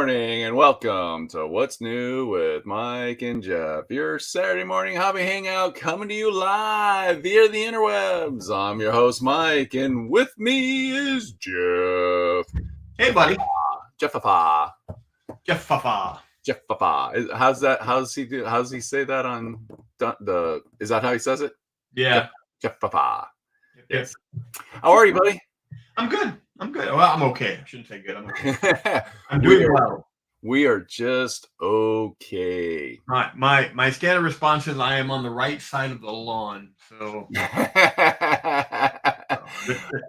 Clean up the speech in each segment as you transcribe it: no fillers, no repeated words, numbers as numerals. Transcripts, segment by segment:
morning and welcome to What's New with Mike and Jeff, your Saturday morning hobby hangout coming to you live via the interwebs. I'm your host, Mike, and with me is Jeff. Hey, buddy. Jeff Papa. Jeff Papa. Jeff Papa. How's that? How's he do? How's he say that on the? Is that how he says it? Yeah. Jeff Papa. Yes. How are you, buddy? I'm good. Well, I'm okay. I shouldn't say good. I'm okay. I'm doing well. We are just okay. My standard response is I am on the right side of the lawn. So the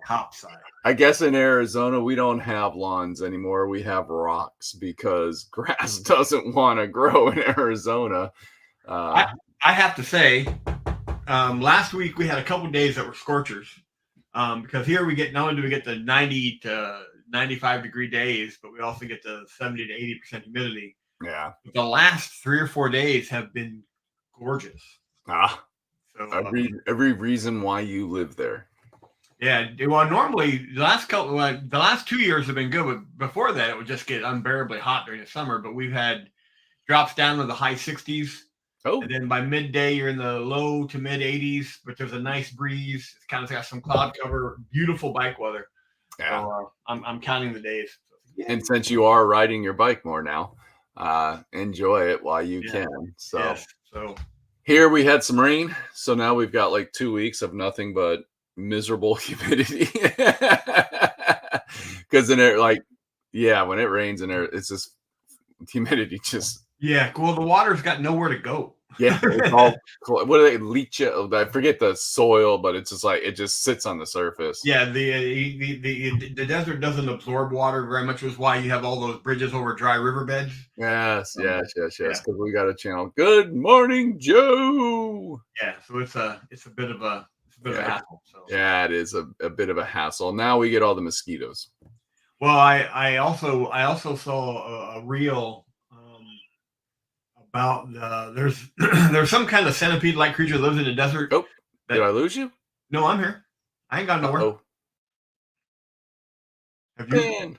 top side. I guess in Arizona we don't have lawns anymore. We have rocks because grass doesn't want to grow in Arizona. I have to say, last week we had a couple days that were scorchers. Because here we get, not only do we get the 90 to 95 degree days, but we also get the 70 to 80% humidity. Yeah. But the last 3 or 4 days have been gorgeous. So every reason why you live there. Yeah. Well, normally the last 2 years have been good, but before that it would just get unbearably hot during the summer. But we've had drops down to the high 60s. Oh. And then by midday, you're in the low to mid 80s, but there's a nice breeze. It's kind of got some cloud cover, beautiful bike weather. Yeah. So, I'm counting the days. Yeah. And since you are riding your bike more now, enjoy it while you can. So, yes. So here we had some rain. So now we've got like 2 weeks of nothing but miserable humidity. Because in there, like, yeah, when it rains in there, it's just humidity just. Yeah, well, the water's got nowhere to go. Yeah, it's all what do they leach it? I forget the soil, but it's just like it just sits on the surface. Yeah, the desert doesn't absorb water very much, which is why you have all those bridges over dry riverbeds. Yes. Because we got a channel. Good morning, Joe. Yeah, so it's a bit of a hassle. So. Yeah, it is a bit of a hassle. Now we get all the mosquitoes. Well, I also saw a reel. About there's some kind of centipede-like creature that lives in the desert. Oh, did I lose you? No, I'm here. I ain't gone nowhere. Oh, have you?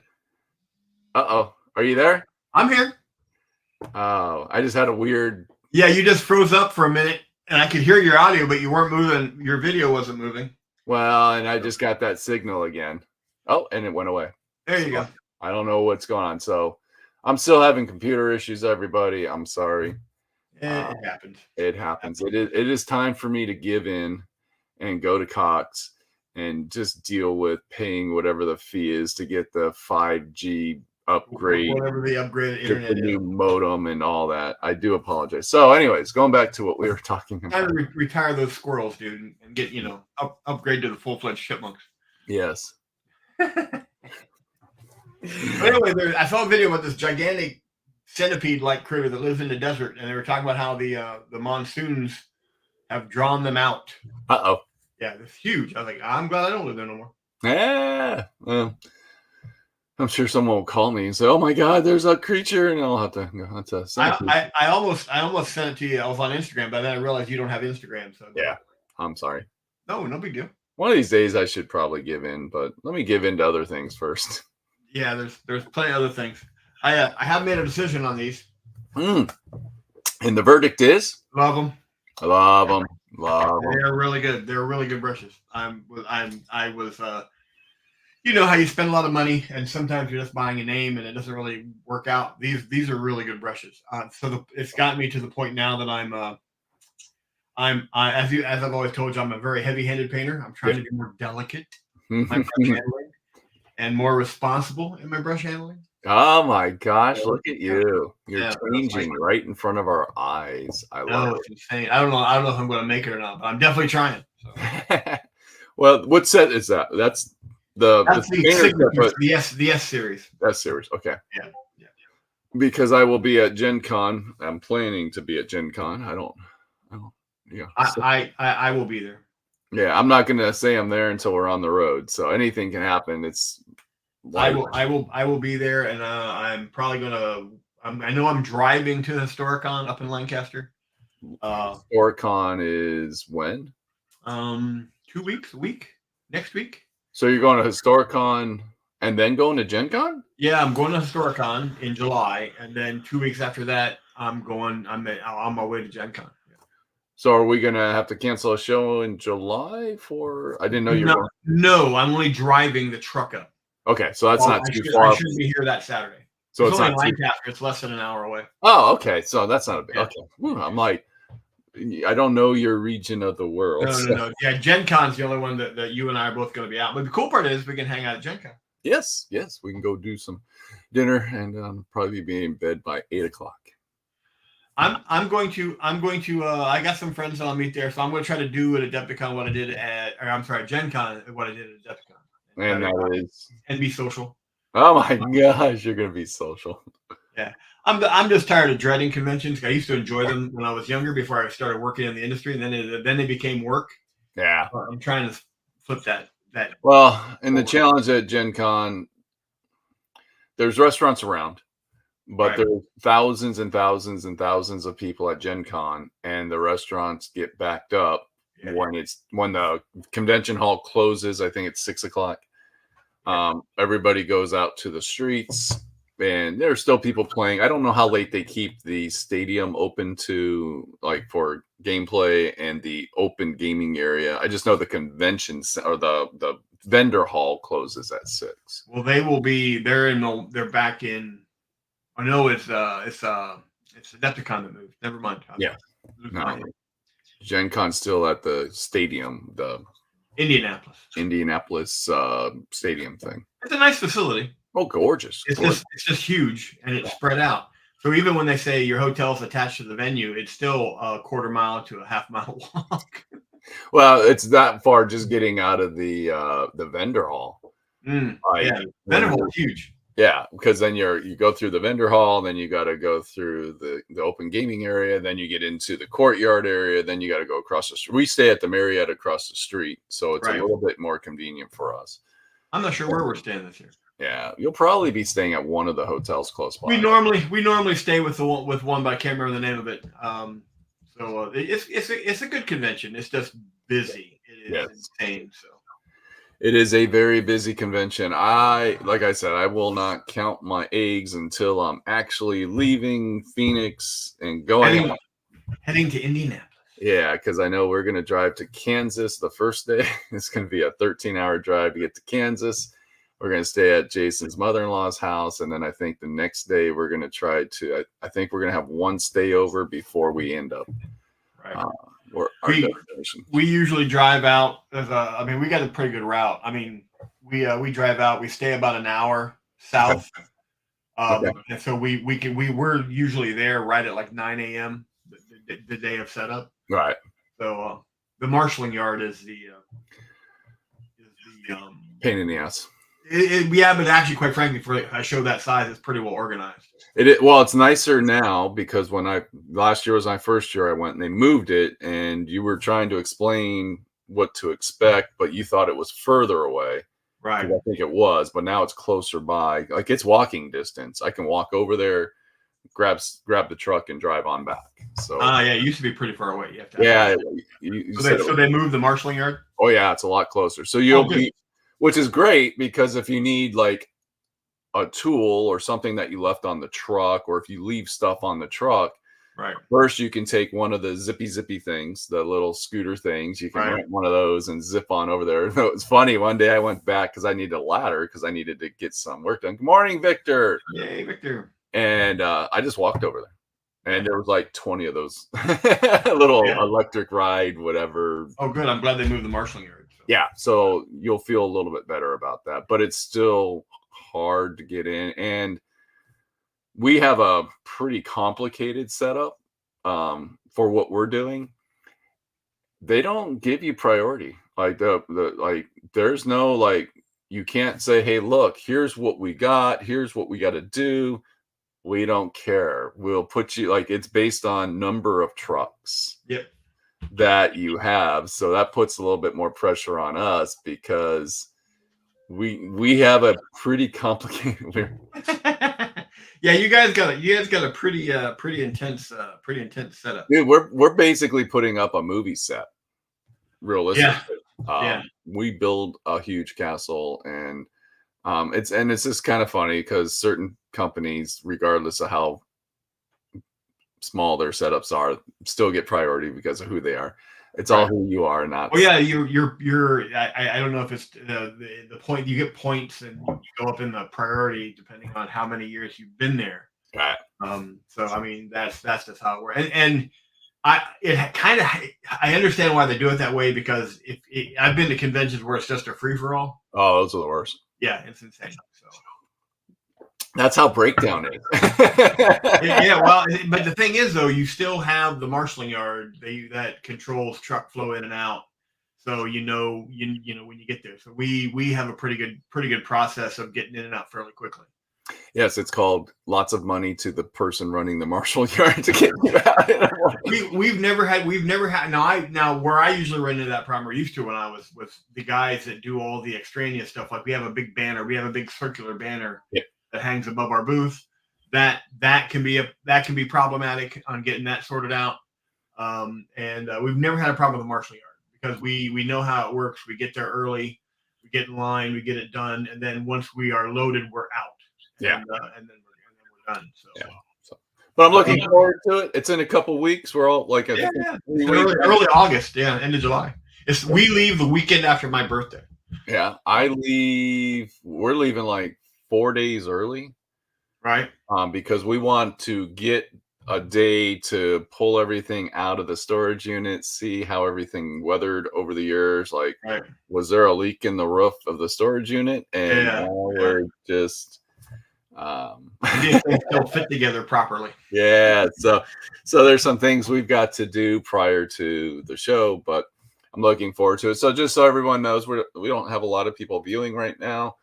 Are you there? I'm here. Oh, I just had a weird. Yeah, you just froze up for a minute, and I could hear your audio, but you weren't moving. Your video wasn't moving. Well, and I just got that signal again. Oh, and it went away. There you go. I don't know what's going on. So. I'm still having computer issues, everybody. I'm sorry. It happens. It happens. It is time for me to give in and go to Cox and just deal with paying whatever the fee is to get the 5G upgrade. Whatever the upgraded internet the new modem and all that. I do apologize. So anyways, going back to what we were talking about. Time to retire those squirrels, dude, and get, upgrade to the full-fledged chipmunks. Yes. But anyway, I saw a video about this gigantic centipede-like critter that lives in the desert, and they were talking about how the monsoons have drawn them out. Uh-oh. Yeah, it's huge. I was like, I'm glad I don't live there no more. Yeah. Well, I'm sure someone will call me and say, "Oh my God, there's a creature," and I'll have to send it. I almost sent it to you. I was on Instagram, but then I realized you don't have Instagram. So yeah, I'm sorry. No big deal. One of these days, I should probably give in, but let me give in to other things first. Yeah, there's plenty of other things. I have made a decision on these. And the verdict is? Love them. I love them. Love them. They're really good. They're really good brushes. I was you know how you spend a lot of money and sometimes you're just buying a name and it doesn't really work out. These are really good brushes. It's gotten me to the point now that as I've always told you, I'm a very heavy-handed painter. I'm trying to be more delicate in my brush handling and more responsible in my brush handling. Oh my gosh, look at you. You're changing right in front of our eyes. I love it. It's insane. I don't know if I'm going to make it or not, but I'm definitely trying. So. Well, what set is that? That's the S series. S series. Okay. Yeah. Because I will be at Gen Con. I'm planning to be at Gen Con. I will be there. Yeah, I'm not gonna say I'm there until we're on the road. So anything can happen. I will be there, and I'm probably gonna. I know I'm driving to Historicon up in Lancaster. Historicon is when? 2 weeks, a week, next week. So you're going to Historicon And then going to Gen Con? Yeah, I'm going to Historicon in July, and then 2 weeks after that, I'm on my way to Gen Con. So are we gonna have to cancel a show in July for? I didn't know you were No, going. no, I'm only driving the truck up. Okay, so that's Well, not too I far. should be here that Saturday. So It's it's only in not too. Lancaster. It's less than an hour away. Oh, okay. So that's not a big. Yeah. Okay. I'm like, I don't know your region of the world. No. Yeah, Gen Con's the only one that you and I are both going to be out. But the cool part is we can hang out at Gen Con. Yes, we can go do some dinner and probably be in bed by 8:00. I'm going to I got some friends that I'll meet there, so I'm going to try to do at Adepticon what I did Gen Con what I did at Adepticon, And that is and be social. Oh my gosh, you're gonna be social. Yeah, I'm just tired of dreading conventions. I used to enjoy them when I was younger before I started working in the industry, and then they became work. Yeah, I'm trying to flip that. Well, and the challenge at Gen Con, there's restaurants around, but there's thousands and thousands and thousands of people at Gen Con, and the restaurants get backed up when the convention hall closes. I think it's 6:00. Everybody goes out to the streets, and there's still people playing. I don't know how late they keep the stadium open to, like, for gameplay and the open gaming area. I just know the convention or the vendor hall closes at 6. Well, they will be. They're back in. I know it's Adepticon that moved. Never mind. Yeah. No. Gen Con's still at the stadium, the Indianapolis stadium thing. It's a nice facility. Oh, gorgeous. It's just huge, and it's spread out. So even when they say your hotel's attached to the venue, it's still a quarter mile to a half-mile walk. Well, it's that far just getting out of the vendor hall. Yeah, vendor hall is huge. Yeah, because then you go through the vendor hall, then you got to go through the open gaming area, then you get into the courtyard area, then you got to go across the street. We stay at the Marriott across the street, so it's a little bit more convenient for us. I'm not sure where we're staying this year. Yeah, you'll probably be staying at one of the hotels close by. We normally stay with one, but I can't remember the name of it. So it's a good convention. It's just busy. It is insane. So. It is a very busy convention. Like I said, I will not count my eggs until I'm actually leaving Phoenix and heading to Indianapolis. Yeah, because I know we're going to drive to Kansas the first day. It's going to be a 13-hour drive to get to Kansas. We're going to stay at Jason's mother-in-law's house, and then I think the next day we're going to try to. I think we're going to have one stay over before we end up. Right. We usually drive out. We got a pretty good route. I mean, we drive out. We stay about an hour south, and so we're usually there right at like 9 a.m. the day of setup. Right. So the marshalling yard is the pain in the ass. But actually, quite frankly, for a show that size, it's pretty well organized. Well, it's nicer now because last year was my first year I went and they moved it, and you were trying to explain what to expect, but you thought it was further away. Right. I think it was, but now it's closer by. Like, it's walking distance. I can walk over there, grab the truck, and drive on back. So it used to be pretty far away. You have to so they moved the marshalling yard? Oh yeah, it's a lot closer. So you'll be, which is great, because if you need like a tool or something that you left on the truck, or if you leave stuff on the truck, right, first you can take one of the zippy things, the little scooter things. You can rent one of those and zip on over there. It was funny. One day I went back because I needed a ladder because I needed to get some work done. Good morning, Victor. Yay, Victor. And I just walked over there, and there was like 20 of those little electric ride, whatever. Oh, good. I'm glad they moved the marshalling yard. So. Yeah, so you'll feel a little bit better about that, but it's still hard to get in, and we have a pretty complicated setup for what we're doing. They don't give you priority. Like there's no, like, you can't say, hey, look, here's what we got, here's what we got to do. We don't care. We'll put you, like, it's based on number of trucks that you have. So that puts a little bit more pressure on us because we have a pretty complicated. Yeah, you guys got a pretty intense setup. Dude, we're basically putting up a movie set, realistically. We build a huge castle, and It's just kind of funny because certain companies, regardless of how small their setups are, still get priority because of who they are. It's all Right. who you are, not. Oh yeah, you're. I don't know if it's the point you get points and you go up in the priority depending on how many years you've been there. Right. So I mean that's just how it works. And I understand why they do it that way because I've been to conventions where it's just a free for all. Oh, those are the worst. Yeah, it's insane. So that's how breakdown is. yeah, well, but the thing is though, you still have the marshalling yard that controls truck flow in and out. So you know when you get there. So we have a pretty good process of getting in and out fairly quickly. Yes, it's called lots of money to the person running the marshal yard to get you out. We've never had now where I usually run into that problem or used to when I was with the guys that do all the extraneous stuff. Like we have a big banner, we have a big circular banner that hangs above our booth. That can be problematic on getting that sorted out. We've never had a problem with the marshal yard because we know how it works. We get there early, we get in line, we get it done, and then once we are loaded, we're out. And then we're done. So. Yeah. But I'm looking forward to it. It's in a couple weeks. We're all like early August, end of July. We leave the weekend after my birthday. Yeah, we're leaving like 4 days early. Right. Because we want to get a day to pull everything out of the storage unit, see how everything weathered over the years. Like, was there a leak in the roof of the storage unit? And we're just these things don't fit together properly. Yeah, so there's some things we've got to do prior to the show, but I'm looking forward to it. So just so everyone knows, we don't have a lot of people viewing right now,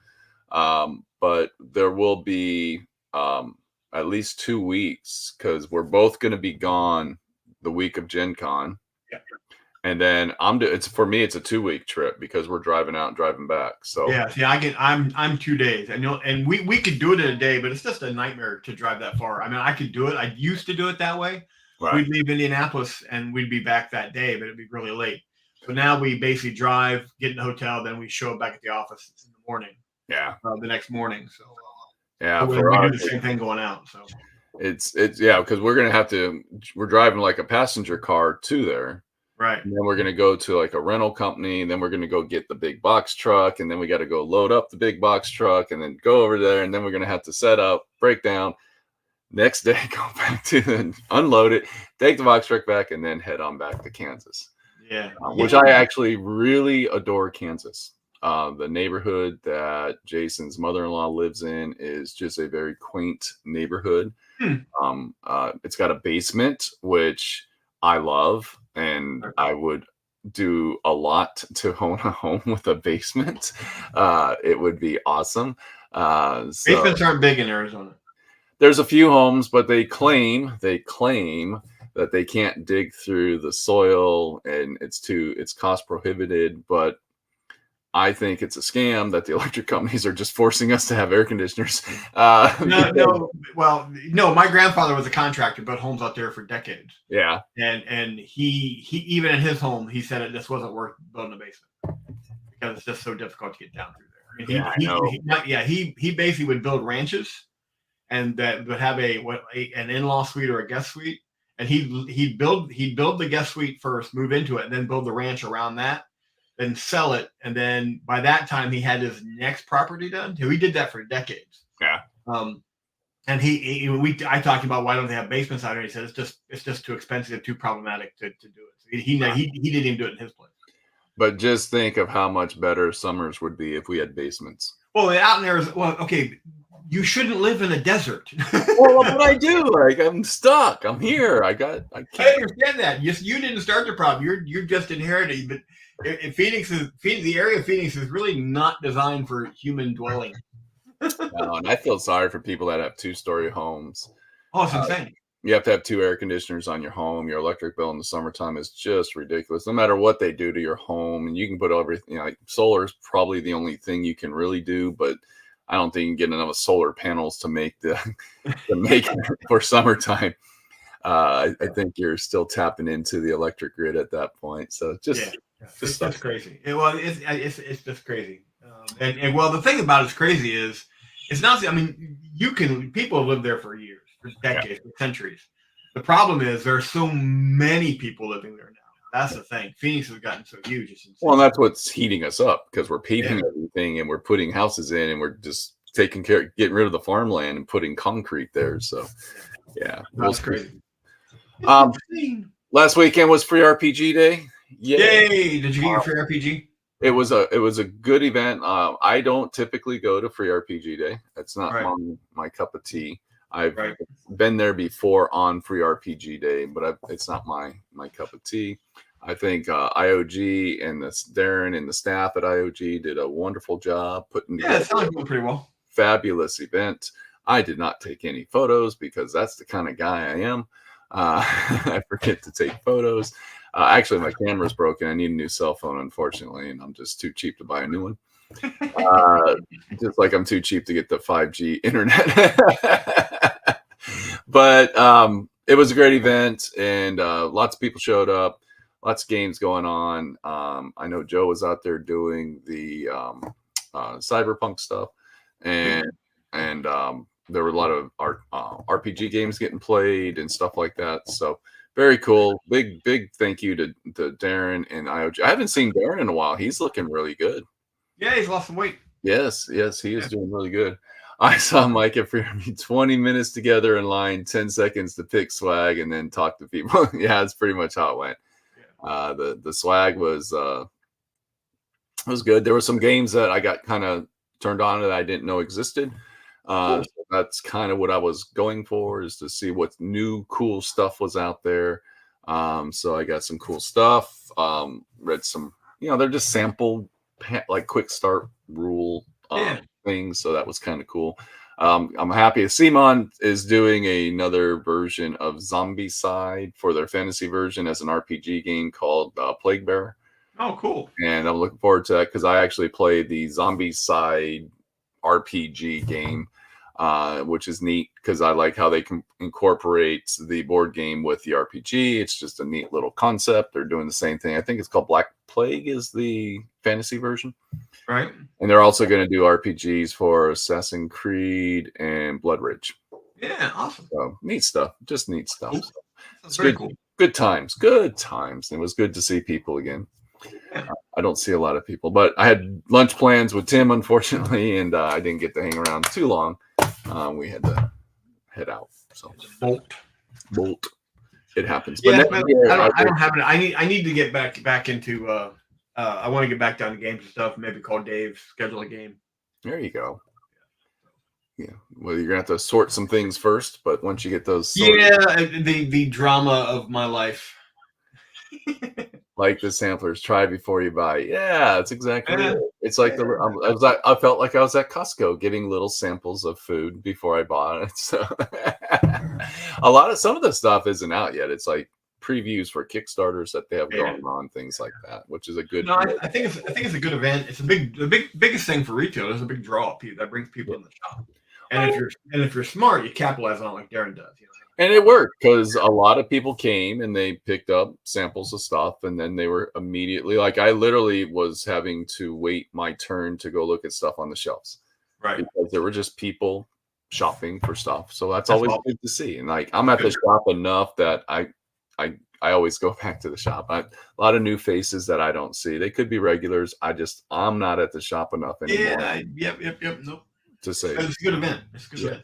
but there will be at least 2 weeks because we're both going to be gone the week of Gen Con. Yeah. And then for me, it's a 2-week trip because we're driving out and driving back. So I'm 2 days, and we could do it in a day, but it's just a nightmare to drive that far. I mean, I could do it. I used to do it that way. Right. We'd leave Indianapolis and we'd be back that day, but it'd be really late. So now we basically drive, get in the hotel, then we show up back at the office in the morning. Yeah. The next morning. So we do the same thing going out. So it's because we're driving like a passenger car to there. Right. And then we're going to go to like a rental company. And then we're going to go get the big box truck. And then we got to go load up the big box truck and then go over there. And then we're going to have to set up, break down. Next day, go back to unload it, take the box truck back, and then head on back to Kansas. Yeah. Which I actually really adore Kansas. The neighborhood that Jason's mother-in-law lives in is just a very quaint neighborhood. It's got a basement, which I love. And I would do a lot to own a home with a basement. It would be awesome. Basements aren't big in Arizona. There's a few homes, but they claim that they can't dig through the soil and it's cost prohibited. But I think it's a scam that the electric companies are just forcing us to have air conditioners. No. My grandfather was a contractor, built homes out there for decades. Yeah. And he even in his home, he said it just wasn't worth building a basement because it's just so difficult to get down through there. I mean, he basically would build ranches and that would have an in-law suite or a guest suite. And he'd build the guest suite first, move into it, and then build the ranch around that. Then sell it, and then by that time he had his next property done. He did that for decades. Yeah. And I talked about why don't they have basements out here? He said it's just too expensive, too problematic to do it. So he didn't even do it in his place. But just think of how much better summers would be if we had basements. Well, out in Arizona, okay, you shouldn't live in a desert. Well, what I do? Like I'm stuck. I'm here. I understand that. You didn't start the problem. You're just inheriting, but. The area of Phoenix is really not designed for human dwelling. No, and I feel sorry for people that have 2-story homes. Oh, it's insane. You have to have 2 air conditioners on your home. Your electric bill in the summertime is just ridiculous. No matter what they do to your home, and you can put everything. Like solar is probably the only thing you can really do, but I don't think you can get enough solar panels to make it for summertime. I think you're still tapping into the electric grid at that point. So just. It's just crazy. It's just crazy. And well, the thing about it's crazy is it's not. I mean, people have lived there for years, for decades, for centuries. The problem is there are so many people living there now. That's the thing. Phoenix has gotten so huge. It's insane. Well, that's what's heating us up because we're paving everything and we're putting houses in and we're just getting rid of the farmland and putting concrete there. So, yeah, that's crazy. Last weekend was Free RPG Day. Yay! Did you get your Free RPG? It was a good event. I don't typically go to Free RPG Day. That's not my cup of tea. I've been there before on Free RPG Day, but it's not my cup of tea. I think IOG and Darren and the staff at IOG did a wonderful job putting together. It sounds like pretty well. Fabulous event. I did not take any photos because that's the kind of guy I am. I forget to take photos. Actually, my camera's broken. I need a new cell phone, unfortunately, and I'm just too cheap to buy a new one. Just like I'm too cheap to get the 5G internet. But it was a great event, and lots of people showed up. Lots of games going on. I know Joe was out there doing the cyberpunk stuff, and there were a lot of RPG games getting played and stuff like that. So very cool. Big thank you to Darren and IOG. I haven't seen Darren in a while. He's looking really good. Yeah, he's lost some weight. Yes, he is doing really good. I saw Mike at 20 minutes together in line, 10 seconds to pick swag, and then talk to people. Yeah, that's pretty much how it went. The swag was good. There were some games that I got kind of turned on that I didn't know existed. So that's kind of what I was going for, is to see what new cool stuff was out there. So I got some cool stuff. Read some, they're just sample like quick start rule things. So that was kind of cool. I'm happy. Simon is doing another version of Zombicide for their fantasy version as an RPG game called Plague Bearer. Oh, cool. And I'm looking forward to that because I actually played the Zombicide RPG game, which is neat because I like how they can incorporate the board game with the RPG. It's just a neat little concept. They're doing the same thing. I think it's called Black Plague is the fantasy version. Right. And they're also going to do RPGs for Assassin's Creed and Blood Ridge. Yeah, awesome. So neat stuff. Just neat stuff. Cool. So That's very cool. Good times. Good times. It was good to see people again. Yeah. I don't see a lot of people, but I had lunch plans with Tim, unfortunately, and I didn't get to hang around too long. We had to head out. So bolt. It happens. Yeah, but I don't have it. I need to get back into. I want to get back down to games and stuff. Maybe call Dave, schedule a game. There you go. Yeah. Well, you're gonna have to sort some things first, but once you get those sorted, the drama of my life. Like the samplers, try before you buy. Yeah, that's exactly it. It's like I felt like I was at Costco getting little samples of food before I bought it. So some of the stuff isn't out yet. It's like previews for Kickstarters that they have going on, things like that, which is a good. No, I think it's a good event. It's the biggest thing for retail. It's a big draw that brings people in the shop. And if you're smart, you capitalize on it like Darren does. And it worked because a lot of people came and they picked up samples of stuff, and then they were immediately like, I literally was having to wait my turn to go look at stuff on the shelves, right? Because there were just people shopping for stuff. So that's always good to see. And like I'm at the shop enough that I always go back to the shop. A lot of new faces that I don't see. They could be regulars. I'm not at the shop enough anymore. Yeah. Yep. Nope. To say it's a good event. It's a good event.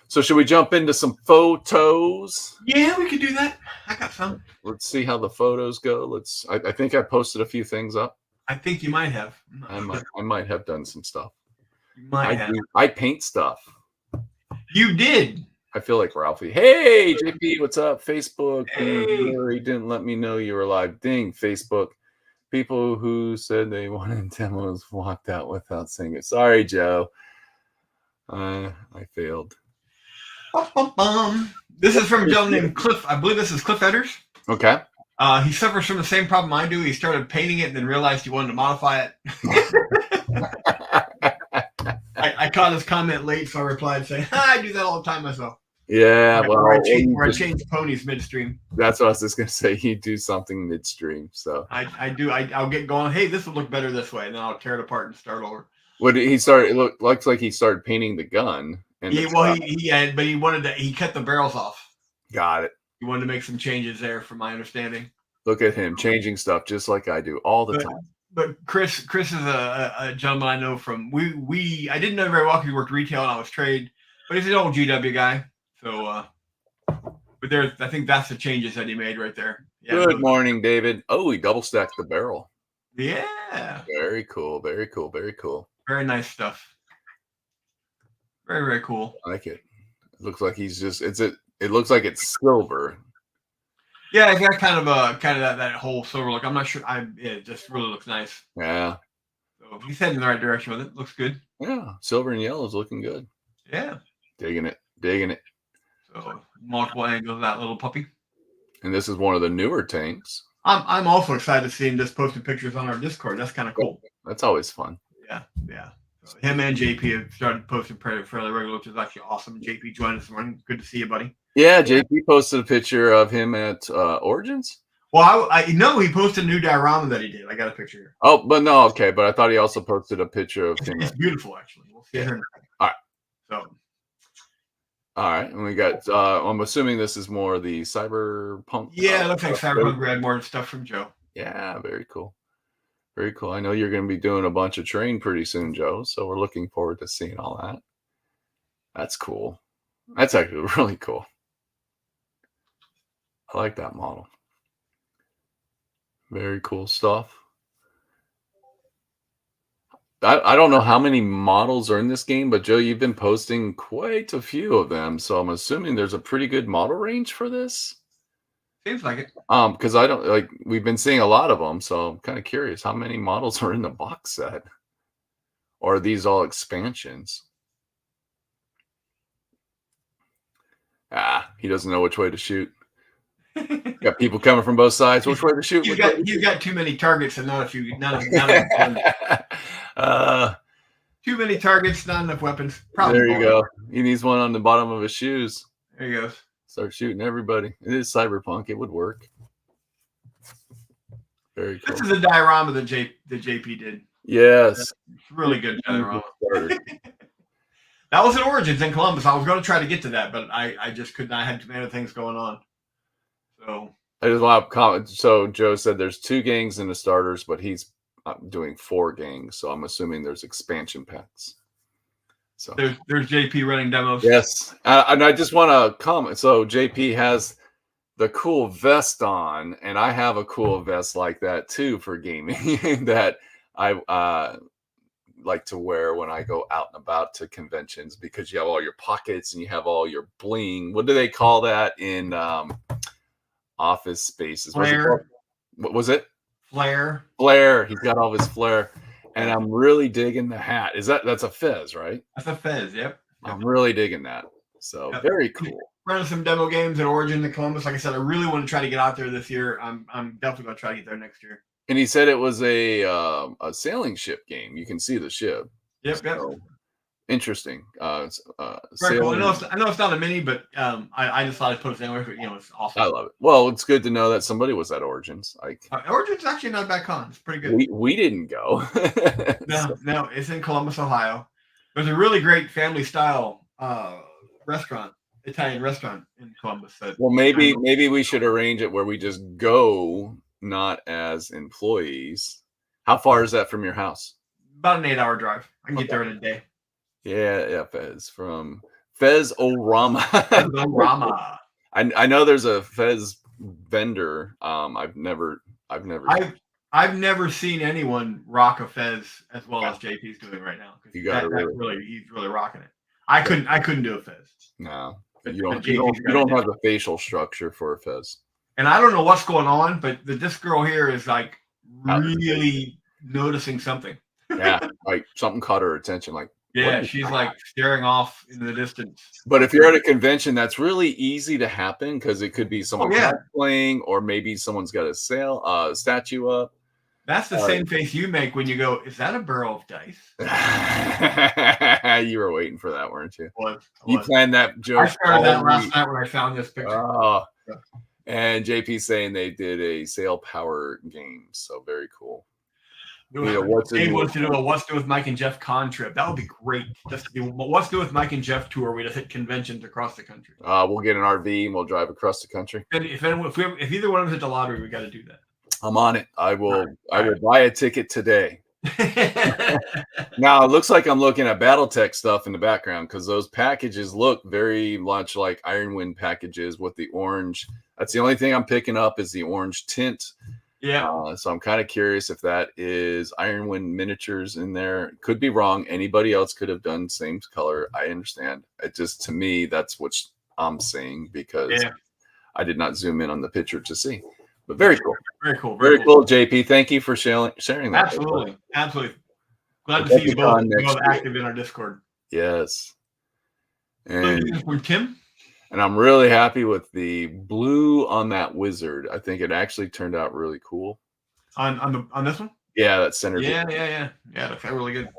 So should we jump into some photos? Yeah, we could do that. I got some. Let's see how the photos go. I think I posted a few things up. I think you might have. I might have done some stuff. You might have. I paint stuff. You did. I feel like Ralphie. Hey, JP, what's up? Facebook. Hey. Didn't let me know you were live. Ding, Facebook. People who said they wanted demos walked out without saying it. Sorry, Joe. I failed. This is from a gentleman named Cliff. I believe this is Cliff Edders. Okay. He suffers from the same problem I do. He started painting it and then realized he wanted to modify it. I caught his comment late, so I replied saying, I do that all the time myself. Yeah, Where I well, change ponies midstream. that's what I was just gonna say. You do something midstream, so I'll get going. Hey, this will look better this way, and then I'll tear it apart and start over. what did he start? It looks like he started painting the gun and the truck. But he cut the barrels off. Got it. He wanted to make some changes there, from my understanding. Look at him changing stuff just like I do all the time. But Chris is a gentleman I know from I didn't know very well because he worked retail and I was trade, but he's an old GW guy. So, but I think that's the changes that he made right there. Yeah, Good morning, David. Oh, he double stacked the barrel. Yeah. Very cool. Very cool. Very cool. Very nice stuff. Very, very cool. I like it. It looks like he's just it looks like it's silver. Yeah, it's got kind of that whole silver look. I'm not sure. It just really looks nice. Yeah. So he's heading in the right direction with it. Looks good. Yeah. Silver and yellow is looking good. Yeah. Digging it. Digging it. So multiple angles of that little puppy. And this is one of the newer tanks. I'm also excited to see him just posting pictures on our Discord. That's kind of cool. That's always fun. Yeah. So him and JP have started posting fairly regular, which is actually awesome. JP joined us this morning. Good to see you, buddy. Yeah, JP posted a picture of him at Origins. Well, I know he posted a new diorama that he did. I got a picture here. Oh, but no, okay. But I thought he also posted a picture of him. It's beautiful, actually. We'll see her. All right. So. All right, and we got. I'm assuming this is more the cyberpunk. Yeah, it looks like cyberpunk. We had more stuff from Joe. Yeah, very cool. Very cool. I know you're going to be doing a bunch of terrain pretty soon, Joe. So we're looking forward to seeing all that. That's cool. That's actually really cool. I like that model. Very cool stuff. I don't know how many models are in this game, but Joe, you've been posting quite a few of them. So I'm assuming there's a pretty good model range for this. Seems like it. Because I don't like we've been seeing a lot of them, so I'm kind of curious how many models are in the box set. Or are these all expansions? He doesn't know which way to shoot. Got people coming from both sides. Which way to shoot? You've got too many targets and not a few. Too many targets, not enough weapons. Probably there you go. He needs one on the bottom of his shoes. There he goes. Start shooting everybody. It is cyberpunk. It would work. Very cool. This is a diorama that JP did. Yes. It's really good diorama. That was at Origins in Columbus. I was going to try to get to that, but I just couldn't. I had too many things going on. So there's a lot of comments. So Joe said there's 2 gangs in the starters, but he's doing 4 gangs. So I'm assuming there's expansion packs. So there's JP running demos. Yes, and I just want to comment. So JP has the cool vest on, and I have a cool vest like that too for gaming that I like to wear when I go out and about to conventions because you have all your pockets and you have all your bling. What do they call that in office spaces? Flare. What was it? Flare. Flare. He's got all his flare. And I'm really digging the hat. That's a fez, right? That's a fez, yep. I'm really digging that. So very cool. Running some demo games at Origin in Columbus. Like I said, I really want to try to get out there this year. I'm definitely going to try to get there next year. And he said it was a sailing ship game. You can see the ship. Yep. Interesting. Very cool. I know it's not a mini, but I just thought I'd put it anywhere. But, it's awesome. I love it. Well, it's good to know that somebody was at Origins. Origins actually not a bad con. It's pretty good. We didn't go. No, it's in Columbus, Ohio. There's a really great family style restaurant, Italian restaurant in Columbus. Well, maybe we should arrange it where we just go not as employees. How far is that from your house? About an 8-hour drive. I can get there in a day. Yeah, Fez from Fez-O-Rama. Fez-O-Rama. I know there's a Fez vendor. I've never seen anyone rock a Fez as well as JP's doing right now. You got he's really rocking it. I couldn't do a Fez. No, you don't have the facial structure for a Fez. And I don't know what's going on, but this girl here is like really noticing something. Yeah, like something caught her attention. Like, yeah, she's like staring off in the distance. But if you're at a convention, that's really easy to happen because it could be someone playing, or maybe someone's got a statue up. That's the same face you make when you go, "Is that a barrel of dice?" You were waiting for that, weren't you? I You planned that joke. I started that last night when I found this picture. Oh. And JP saying they did a sail power game, so very cool. Dave wants to do a What's New with Mike and Jeff con trip. That would be great. Just do What's New with Mike and Jeff tour. We just hit conventions across the country. We'll get an RV and we'll drive across the country. If either one of us hit the lottery, we got to do that. I'm on it. I will buy a ticket today. Now it looks like I'm looking at BattleTech stuff in the background because those packages look very much like Ironwind packages with the orange. That's the only thing I'm picking up is the orange tint. Yeah. So I'm kind of curious if that is Ironwind miniatures in there. Could be wrong. Anybody else could have done same color. I understand. It just, to me, that's what I'm saying because I did not zoom in on the picture to see. But very cool. Very cool. Very cool, JP. Thank you for sharing that. Absolutely. Absolutely. Glad to see you both active in our Discord. Yes. And from Tim. And I'm really happy with the blue on that wizard. I think it actually turned out really cool. On this one? Yeah, that center. Yeah. That's really good.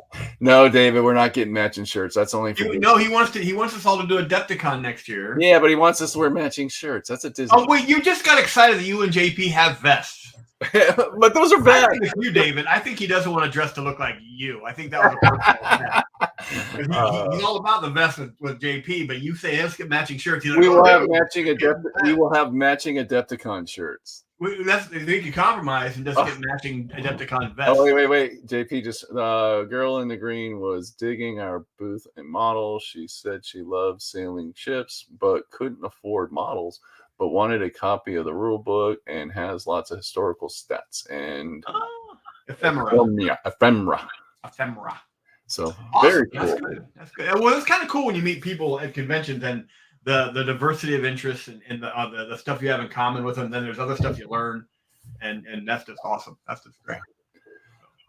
No, David, we're not getting matching shirts. That's only for he wants us all to do Adepticon next year. Yeah, but he wants us to wear matching shirts. That's a Disney. Oh wait, you just got excited that you and JP have vests. But those are bad. I think it's you, David. I think he doesn't want to dress to look like you. I think that was a personal vest. He's all about the vest with JP, but you say let's get matching shirts. Like, we will have matching Adepticon shirts. We can compromise and just get matching Adepticon vests. Oh wait. JP just girl in the green was digging our booth and models. She said she loves sailing ships, but couldn't afford models. But wanted a copy of the rule book and has lots of historical stats and ephemera. So awesome. Very cool. That's good. Well, it's kind of cool when you meet people at conventions and the diversity of interests and the stuff you have in common with them. Then there's other stuff you learn, and that's just awesome. That's just great.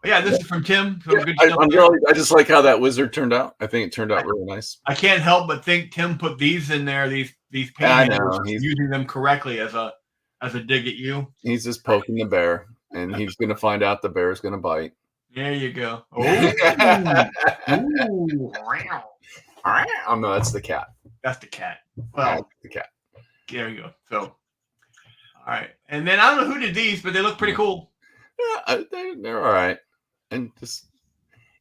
But yeah, this is from Tim. So I just like how that wizard turned out. I think it turned out really nice. I can't help but think Tim put these in there. These paintings, using them correctly as a dig at you. He's just poking the bear, and he's going to find out the bear is going to bite. There you go. Oh no, that's the cat. That's the cat. Well, that's the cat. There you go. So, all right, and then I don't know who did these, but they look pretty cool. Yeah, they're all right, and just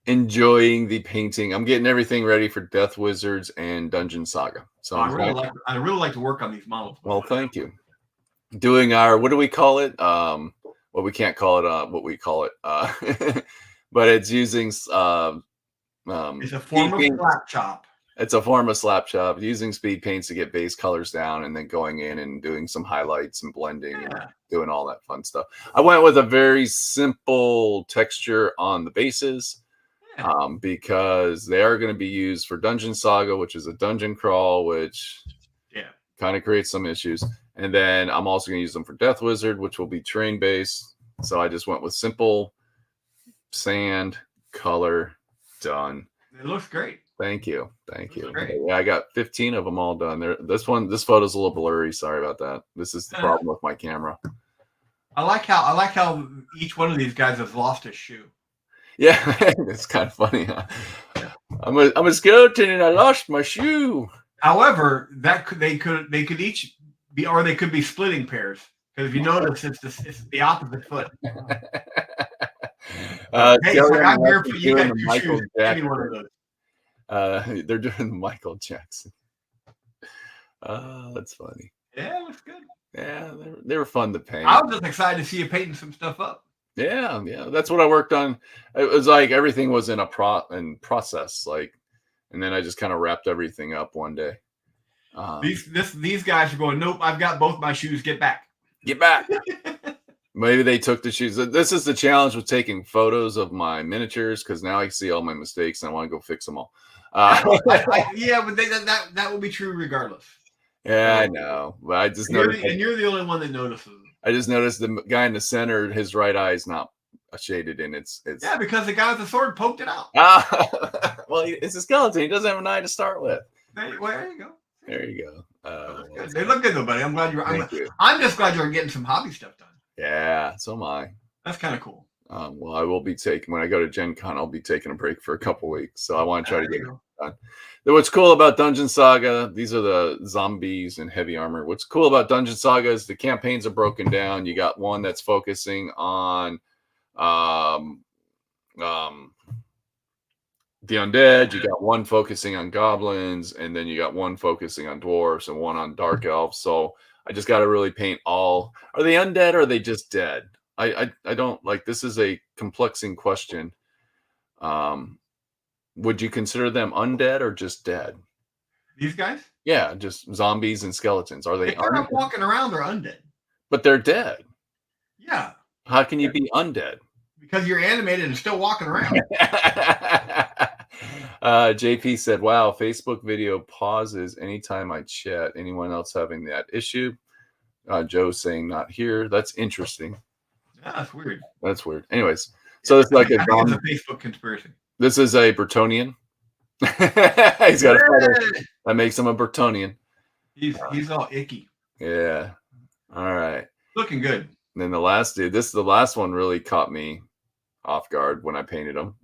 enjoying the painting. I'm getting everything ready for Death Wizards and Dungeon Saga. So I really like to work on these models. Well, thank you. Doing our, what do we call it? Well, we can't call it what we call it. But it's using it's a form of slap chop. It's a form of slap chop, using speed paints to get base colors down and then going in and doing some highlights and blending and doing all that fun stuff. I went with a very simple texture on the bases. Because they are going to be used for Dungeon Saga, which is a dungeon crawl, which kind of creates some issues. And then I'm also going to use them for Death Wizard, which will be terrain based. So I just went with simple sand color done. It looks great. Thank you. Yeah, I got 15 of them all done. This photo's a little blurry. Sorry about that. This is the problem with my camera. I like how each one of these guys has lost his shoe. Yeah, it's kind of funny. Huh? I'm a skeleton and I lost my shoe. However, they could each be, or they could be splitting pairs. Because if you notice, it's the opposite foot. Hey, so I'm here for you guys. Michael Jackson. They're doing the Michael Jackson. That's funny. Yeah, it looks good. Yeah, they were fun to paint. I was just excited to see you painting some stuff up. Yeah, that's what I worked on. It was like everything was in process, and then I just kind of wrapped everything up one day. These guys are going, nope, I've got both my shoes. Get back. Maybe they took the shoes. This is the challenge with taking photos of my miniatures because now I see all my mistakes and I want to go fix them all. Yeah, but that will be true regardless. Yeah, I know, but I just noticed. And you're the only one that notices. I just noticed the guy in the center, his right eye is not shaded in. It's because the guy with the sword poked it out. Well, it's a skeleton. He doesn't have an eye to start with. There you go. There you go. They look good though, buddy. I'm glad I'm just glad you're getting some hobby stuff done. Yeah, so am I. That's kind of cool. Well, I will be when I go to Gen Con, I'll be taking a break for a couple weeks. So I want to try to get done. What's cool about Dungeon Saga, these are the zombies and heavy armor. What's cool about Dungeon Saga is the campaigns are broken down. You got one that's focusing on um, the undead, you got one focusing on goblins, and then you got one focusing on dwarves and one on dark elves. So I just got to really paint all. Are they undead or are they just dead? I don't like, this is a complexing question. Would you consider them undead or just dead? These guys? Yeah, just zombies and skeletons. Are they If they're not walking around, they're undead. But they're dead. Yeah. How can you be undead? Because you're animated and still walking around. JP said, wow, Facebook video pauses anytime I chat. Anyone else having that issue? Joe saying not here. That's interesting. Yeah, that's weird. That's weird. Anyways, so it's like it's a Facebook conspiracy. This is a Bretonian. He's got a photo that makes him a Bretonian. He's all icky. Yeah. All right. Looking good. And then the last dude, the last one really caught me off guard when I painted them.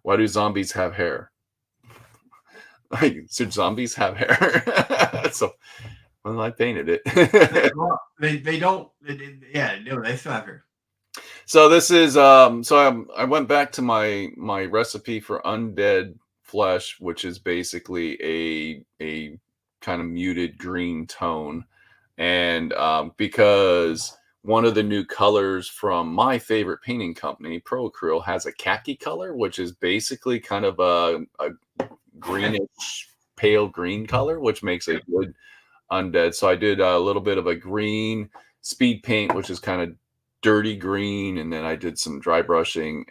Why do zombies have hair? Like, should zombies have hair? So when I painted it, they don't. Yeah, no, they still have hair. So this is so I went back to my recipe for undead flesh, which is basically a kind of muted green tone, and because one of the new colors from my favorite painting company, Pro Acryl, has a khaki color, which is basically kind of a greenish, pale green color, which makes a good undead. So I did a little bit of a green speed paint, which is kind of dirty green, and then I did some dry brushing,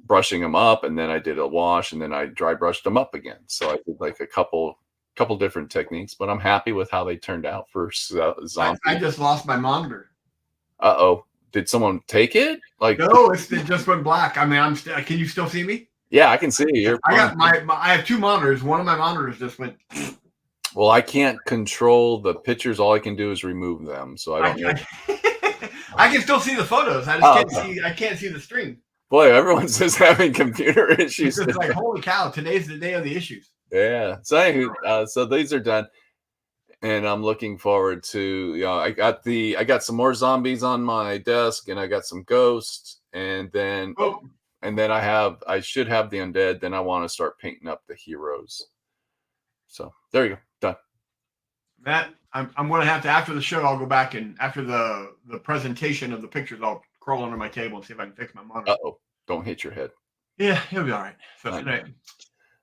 brushing them up, and then I did a wash, and then I dry brushed them up again. So I did like a couple different techniques, but I'm happy with how they turned out for zombies. I just lost my monitor. Uh-oh. Did someone take it? Like, no, it just went black. I mean, can you still see me? Yeah, I can see you. I got I have two monitors. One of my monitors just went. Well, I can't control the pictures. All I can do is remove them. So I don't know. I can still see the photos. I just can't see the stream. Boy, everyone's just having computer issues. It's like, holy cow, today's the day of the issues. Yeah. So so these are done. And I'm looking forward to, I got some more zombies on my desk, and I got some ghosts, and then I should have the undead. Then I want to start painting up the heroes. So there you go. Done. Matt, I'm going to have to, after the show, I'll go back, and after the presentation of the pictures, I'll crawl under my table and see if I can fix my monitor. Uh-oh. Don't hit your head. Yeah, he'll be all right. So tonight,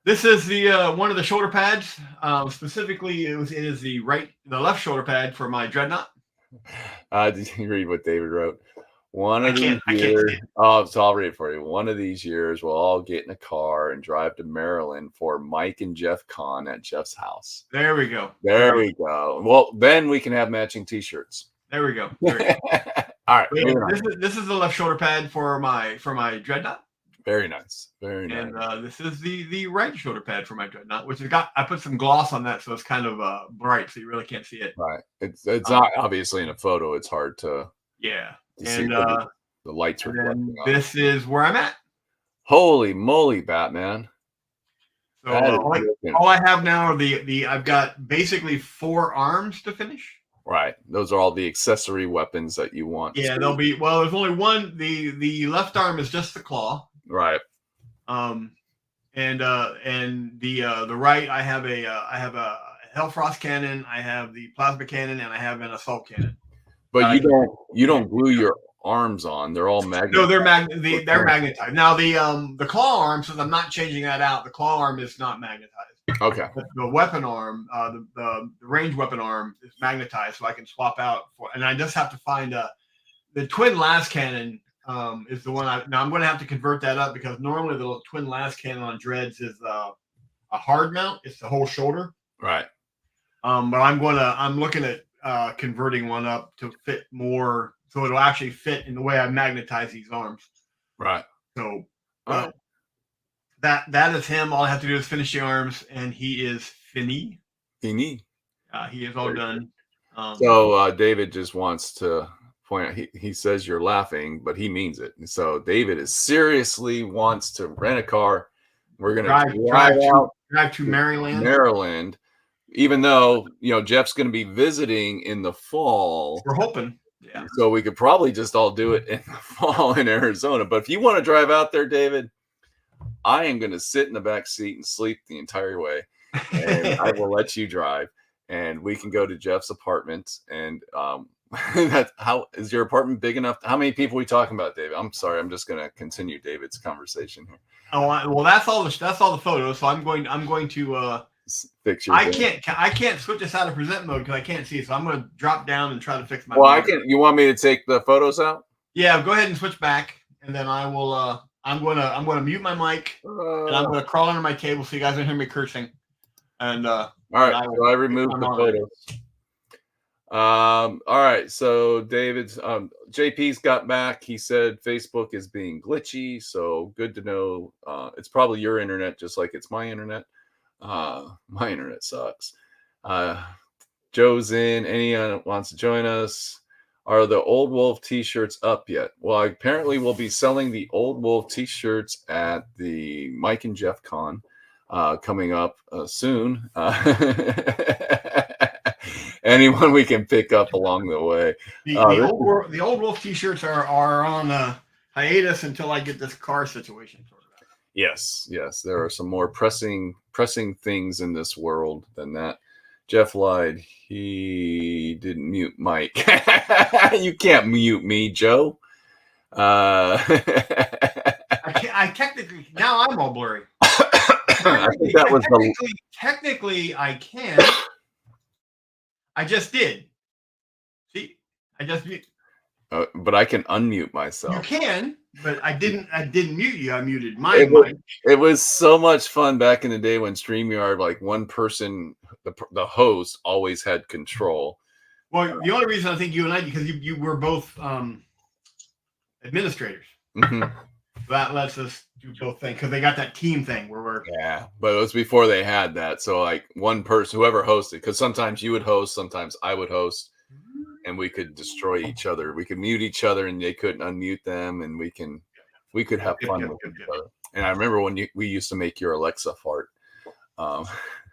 this is the one of the shoulder pads. Specifically, it is the left shoulder pad for my dreadnought. Did you read what David wrote? One of these years, so I'll read it for you. One of these years, we'll all get in a car and drive to Maryland for Mike and Jeff Con at Jeff's house. There we go. There we go. Well, then we can have matching T-shirts. There we go. There we go. All right. This is the left shoulder pad for my dreadnought. Very nice. Very nice. And this is the right shoulder pad for my dreadnought, which I put some gloss on that, so it's kind of bright, so you really can't see it. Right. It's not obviously in a photo. It's hard to see the lights reflecting. This is where I'm at. Holy moly, Batman! So all I have now are I've got basically 4 arms to finish. Right. Those are all the accessory weapons that you want. Yeah, there's only one. The left arm is just the claw. Right. And the right, I have a Hellfrost cannon, I have the plasma cannon, and I have an assault cannon. But you don't glue your arms on. They're all magnetized. No, they're magnetized. Now the claw arm, since I'm not changing that out, the claw arm is not magnetized. Okay. But the weapon arm, the range weapon arm is magnetized, so I can swap out and I just have to find the twin las cannon is the one I'm going to have to convert that up, because normally the twin las cannon on dreads is a hard mount. It's the whole shoulder. Right. But I'm looking at converting one up to fit more, so it'll actually fit in the way I magnetize these arms. Right. So that is him. All I have to do is finish the arms, and he is fini. He is all done. So David just wants to point out, he says you're laughing, but he means it. And so David seriously wants to rent a car. We're going to drive to Maryland. Maryland, even though Jeff's going to be visiting in the fall. We're hoping. Yeah. So we could probably just all do it in the fall in Arizona. But if you want to drive out there, David, I am going to sit in the back seat and sleep the entire way, and I will let you drive, and we can go to Jeff's apartment. And how is your apartment big enough? How many people are we talking about, David? I'm sorry, I'm just going to continue David's conversation here. Oh, well, that's all the photos. So I'm going to fix your. I can't switch this out of present mode because I can't see. So I'm going to drop down and try to fix my. Well, I can. You want me to take the photos out? Yeah, go ahead and switch back, and then I will. I'm gonna mute my mic, and I'm gonna crawl under my table so you guys don't hear me cursing. And all right, so I removed the photos. All right, so David's JP's got back. He said Facebook is being glitchy, so good to know. It's probably your internet, just like it's my internet. My internet sucks. Joe's in. Anyone wants to join us? Are the Old Wolf t-shirts up yet? Well, apparently we'll be selling the Old Wolf t-shirts at the Mike and Jeff Con coming up soon. Anyone we can pick up along the way. The Old Wolf t-shirts are on hiatus until I get this car situation sorted out. Yes. There are some more pressing things in this world than that. Jeff lied. He didn't mute Mike. You can't mute me, Joe. I technically now I'm all blurry. I think that was technically I can. I just did. See, I just mute. But I can unmute myself. You can, but I didn't mute you. I muted my mic. It was so much fun back in the day when StreamYard, like one person, the host, always had control. Well, the only reason I think you and I, because you were both administrators. Mm-hmm. That lets us do both things because they got that team thing where we're. Yeah, but it was before they had that. So like one person, whoever hosted, because sometimes you would host, sometimes I would host. And we could destroy each other. We could mute each other, and they couldn't unmute them. And we could have fun with each other. And I remember when we used to make your Alexa fart.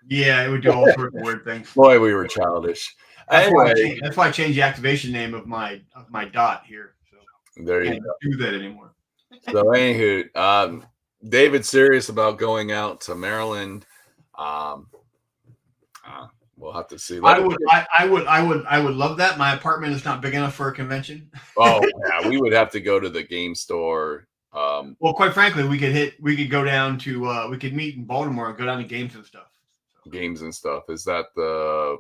Yeah, it would do all sorts of weird things. Boy, we were childish. That's why I changed the activation name of my dot here. So there you go. Do that anymore. So anywho, David's serious about going out to Maryland. We'll have to see. I would love that. My apartment is not big enough for a convention. Oh yeah, we would have to go to the game store. Well, quite frankly, we could go down to we could meet in Baltimore and go down to games and stuff. Games and stuff. Is that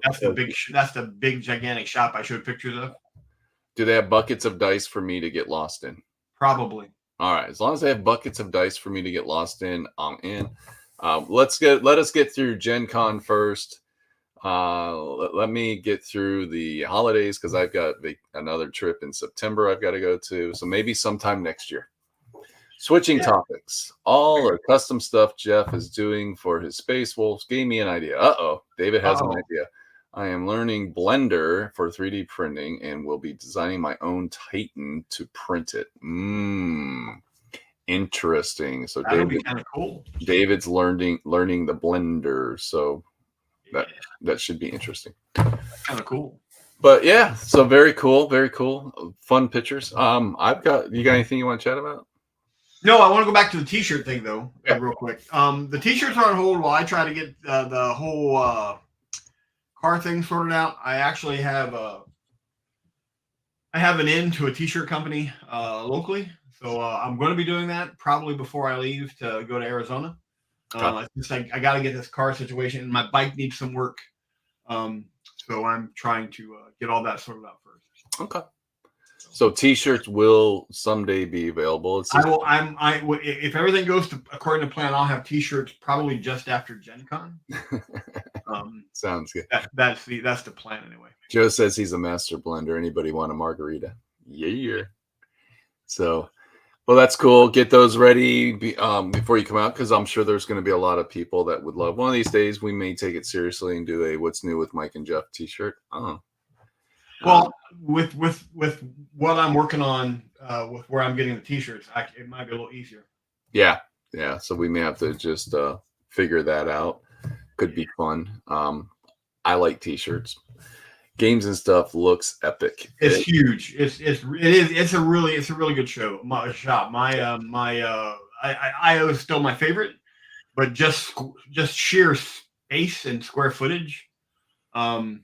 that's the big gigantic shop I showed pictures of? Do they have buckets of dice for me to get lost in? Probably. All right, as long as they have buckets of dice for me to get lost in, I'm in. Let us get through Gen Con first. Let me get through the holidays because I've got another trip in September I've got to go to. So maybe sometime next year. Switching topics. All our custom stuff Jeff is doing for his Space Wolves gave me an idea. David has an idea. I am learning Blender for 3D printing and will be designing my own Titan to print it. Interesting. So that would be kind of cool. David's learning the Blender. So that should be interesting. Kind of cool. But yeah, so very cool. Fun pictures. You got anything you want to chat about? No, I want to go back to the t-shirt thing though, real quick. The t-shirts are on hold while I try to get the whole car thing sorted out. I actually have an in to a t-shirt company locally. So I'm going to be doing that probably before I leave to go to Arizona. I got to get this car situation, and my bike needs some work. So I'm trying to get all that sorted out first. Okay. So t-shirts will someday be available. If everything goes according to plan, I'll have t-shirts probably just after Gen Con. Sounds good. That's the plan anyway. Joe says he's a master blender. Anybody want a margarita? Yeah. So. Well, that's cool. Get those ready before you come out, because I'm sure there's going to be a lot of people that would love. One of these days, we may take it seriously and do a "What's New with Mike and Jeff" T-shirt. Well, with what I'm working on, with where I'm getting the T-shirts, it might be a little easier. Yeah. So we may have to just figure that out. could be fun. I like T-shirts. Games and stuff looks epic. It's huge. It's a really good show. My shop. IO is still my favorite, but just sheer space and square footage. Quite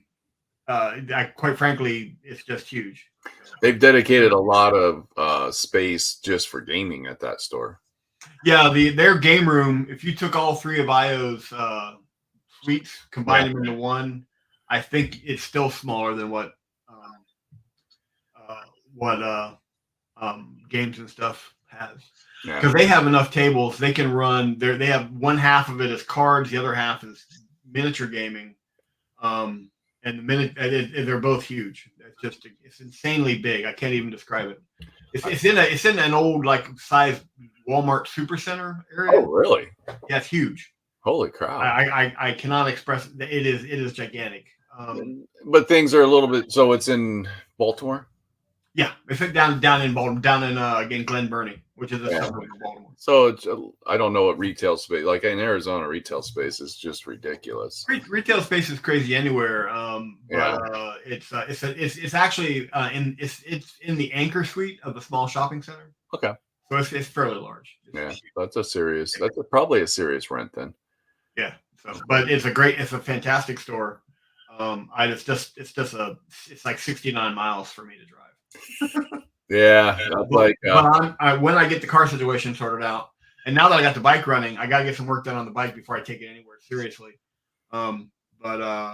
frankly, it's just huge. They've dedicated a lot of space just for gaming at that store. Yeah, their game room. If you took all three of IO's suites, combined them into one, I think it's still smaller than what games and stuff has. Because they have enough tables, they can run. They have one half of it is cards, the other half is miniature gaming. And they're both huge. It's insanely big. I can't even describe it. It's in an old like size Walmart Supercenter area. Oh, really? Yeah, it's huge. Holy crap! I cannot express it. It is gigantic. But things are a little bit. So it's in Baltimore. Yeah, it's down in Baltimore, down in again Glen Burnie, which is a suburb of Baltimore. So it's I don't know what retail space like in Arizona. Retail space is just ridiculous. Retail space is crazy anywhere. But it's actually it's in the anchor suite of the small shopping center. Okay. So it's fairly large. That's probably a serious rent then. Yeah. So, but it's a fantastic store. It's like 69 miles for me to drive. Yeah, but when I get the car situation sorted out, and now that I got the bike running, I got to get some work done on the bike before I take it anywhere seriously. I can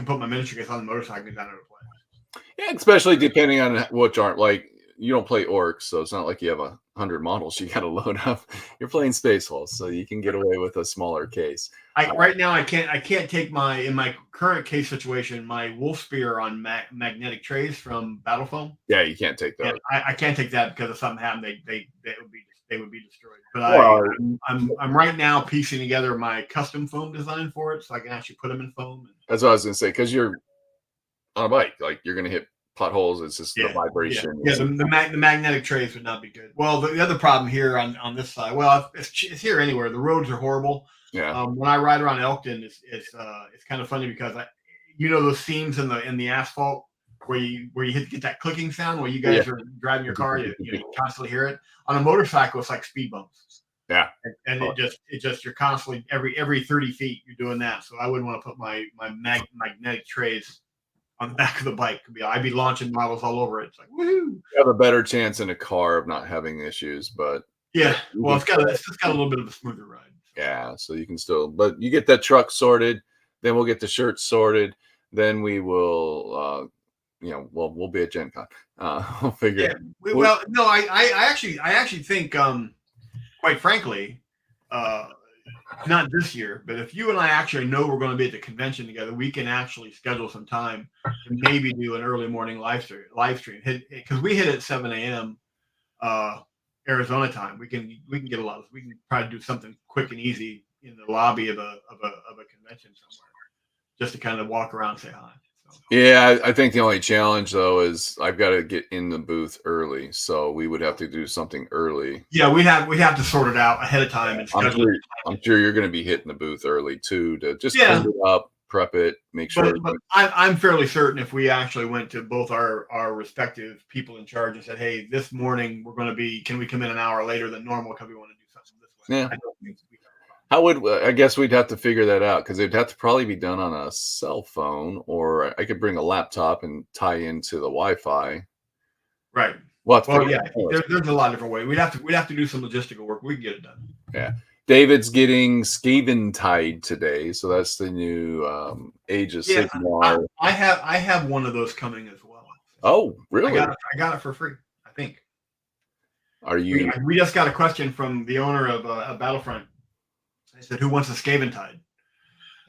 put my miniature case on the motorcycle and down to play. Yeah, especially depending on which aren't like you don't play orcs, so it's not like you have 100 models you got to load up. You're playing Space Hulls, so you can get away with a smaller case. Right now I can't take in my current case situation my Wolf Spear on magnetic trays from Battle Foam. Yeah, you can't take that. I can't take that because if something happened, they would be destroyed. But I'm right now piecing together my custom foam design for it, so I can actually put them in foam. That's what I was gonna say, because you're on a bike, like you're gonna hit potholes. It's just the vibration. Yeah, the magnetic trays would not be good. Well, the other problem here on this side, it's here anywhere. The roads are horrible. Yeah. When I ride around Elkton, it's kind of funny because those seams in the asphalt where you get that clicking sound where you guys are driving your car, you constantly hear it. On a motorcycle, it's like speed bumps. Yeah. And it just you're constantly every 30 feet you're doing that. So I wouldn't want to put my magnetic trays on the back of the bike. I'd be launching models all over it. It's like woohoo! You have a better chance in a car of not having issues, but yeah, well, it's just got a little bit of a smoother ride. Yeah, so you can still, but you get that truck sorted, then we'll get the shirts sorted, then we will, we'll be at Gen Con. We'll figure. Yeah, well, no, I actually think, quite frankly, not this year, but if you and I actually know we're going to be at the convention together, we can actually schedule some time and maybe do an early morning live stream. Because we hit at 7 a.m. Arizona time. We can get we can try to do something quick and easy in the lobby of a convention somewhere, just to kind of walk around and say hi. So. Yeah, I think the only challenge though is I've got to get in the booth early, so we would have to do something early. Yeah, we have to sort it out ahead of time and schedule. I'm sure you're going to be hitting the booth early too to just clean it up, prep it, make sure. But I'm fairly certain if we actually went to both our respective people in charge and said, "Hey, this morning can we come in an hour later than normal because we want to do something this way?" Yeah. I guess we'd have to figure that out because it'd have to probably be done on a cell phone, or I could bring a laptop and tie into the Wi-Fi. Right. Well, there's a lot of different ways. We'd have to do some logistical work. We can get it done. Yeah. David's getting Skaven tied today, so that's the new Age of Sigmar. I have one of those coming as well. Oh, really? I got it for free, I think. Are you? We just got a question from the owner of Battlefront. They said, "Who wants a Skaven tied?"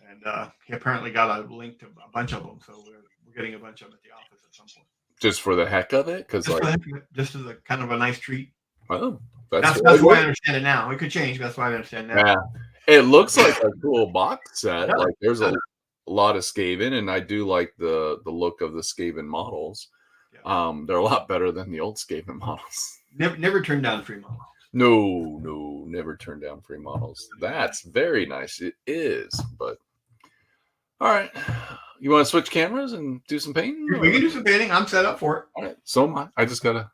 And he apparently got a link to a bunch of them, so we're getting a bunch of them at the office at some point. Just for the heck of it, just as a kind of a nice treat. Oh, that's why I understand it now. It could change. That's why I understand now. Yeah, it looks like a cool box set. Yeah. Like there's a lot of Skaven, and I do like the look of the Skaven models. Yeah. They're a lot better than the old Skaven models. Never turned down free models. No, never turn down free models. That's very nice. It is, but all right. You want to switch cameras and do some painting? We can do some painting. I'm set up for it. All right. So am I. I just gotta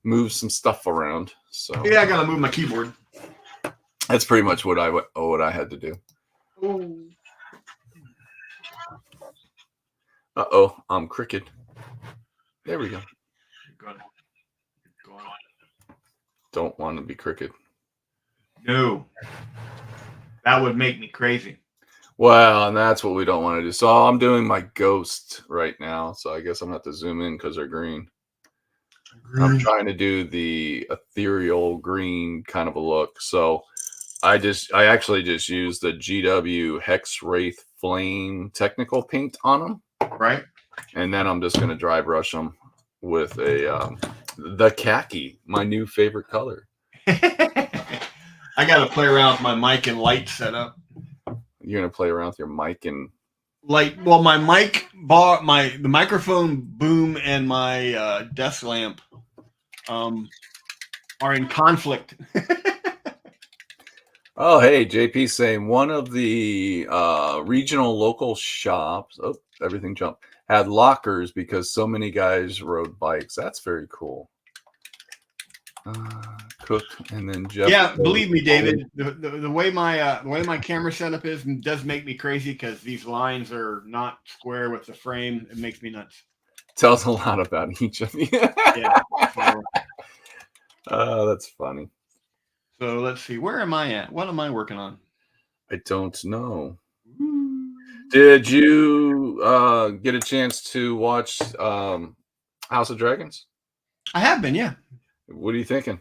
move some stuff around. So Yeah, I gotta move my keyboard. that's pretty much what I had to do. Ooh. Uh-oh, I'm crooked. There we go. Go on. Don't want to be crooked. No. That would make me crazy. Well, and that's what we don't want to do. So I'm doing my ghost right now. So I guess I'm going to have to zoom in because they're green. I'm trying to do the ethereal green kind of a look. So I actually just used the GW Hex Wraith Flame technical paint on them. Right. And then I'm just going to dry brush them with the khaki, my new favorite color. I got to play around with my mic and light setup. You're going to play around with your mic and light. Well, my mic bar, the microphone boom and my desk lamp are in conflict. Oh, hey, JP saying one of the regional local shops, everything jumped, had lockers because so many guys rode bikes. That's very cool. Cook and then Jeff. Yeah, believe me, David, the way my camera setup does make me crazy because these lines are not square with the frame. It makes me nuts. Tells a lot about each of you. Yeah. That's funny. So let's see. Where am I at? What am I working on? I don't know. Did you get a chance to watch House of Dragons? I have been, yeah. What are you thinking?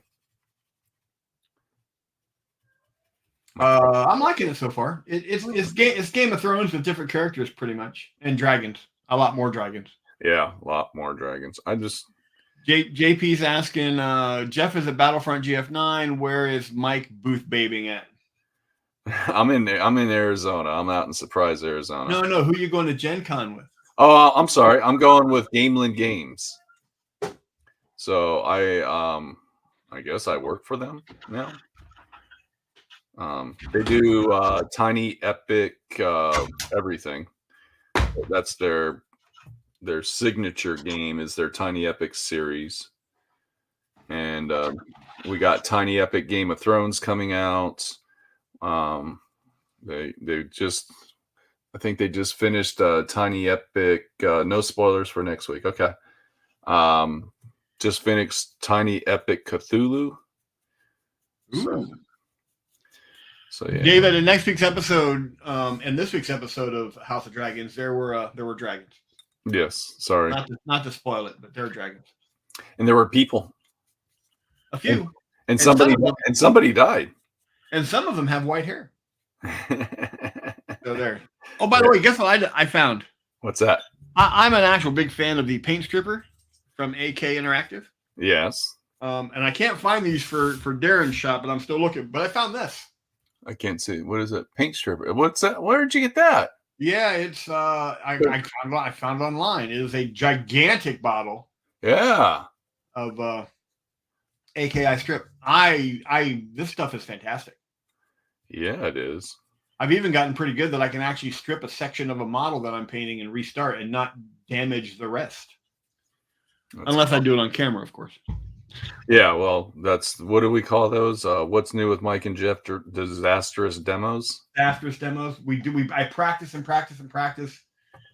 I'm liking it so far. It's Game of Thrones with different characters, pretty much, and dragons. A lot more dragons. Yeah, a lot more dragons. I just JP's asking, Jeff is at Battlefront GF9. Where is Mike booth babing at? I'm in Arizona. I'm out in Surprise, Arizona. No. Who are you going to Gen Con with? Oh, I'm sorry. I'm going with Gameland Games. So I guess I work for them now. They do Tiny Epic everything. That's their signature game is their Tiny Epic series. And we got Tiny Epic Game of Thrones coming out. They just, I think they just finished Tiny Epic. No spoilers for next week. Okay. Just finished Tiny Epic Cthulhu. So yeah. David, in next week's episode, and this week's episode of House of Dragons, there were dragons. Yes. Sorry. Not to spoil it, but there were dragons. And there were people. A few. And somebody died. And some of them have white hair. So there. Oh, by the way, guess what I found? What's that? I'm an actual big fan of the paint stripper from AK Interactive. Yes. And I can't find these for Darren's shop, but I'm still looking. But I found this. I can't see. What is it? Paint stripper. What's that? Where did you get that? Yeah, it's I found it online. It is a gigantic bottle. Yeah. Of AKI strip. This stuff is fantastic. Yeah, it is. I've even gotten pretty good that I can actually strip a section of a model that I'm painting and restart and not damage the rest. Unless I do it on camera, of course. Yeah, well, that's what do we call those? What's new with Mike and Jeff? Disastrous demos. Disastrous demos. I practice and practice and practice,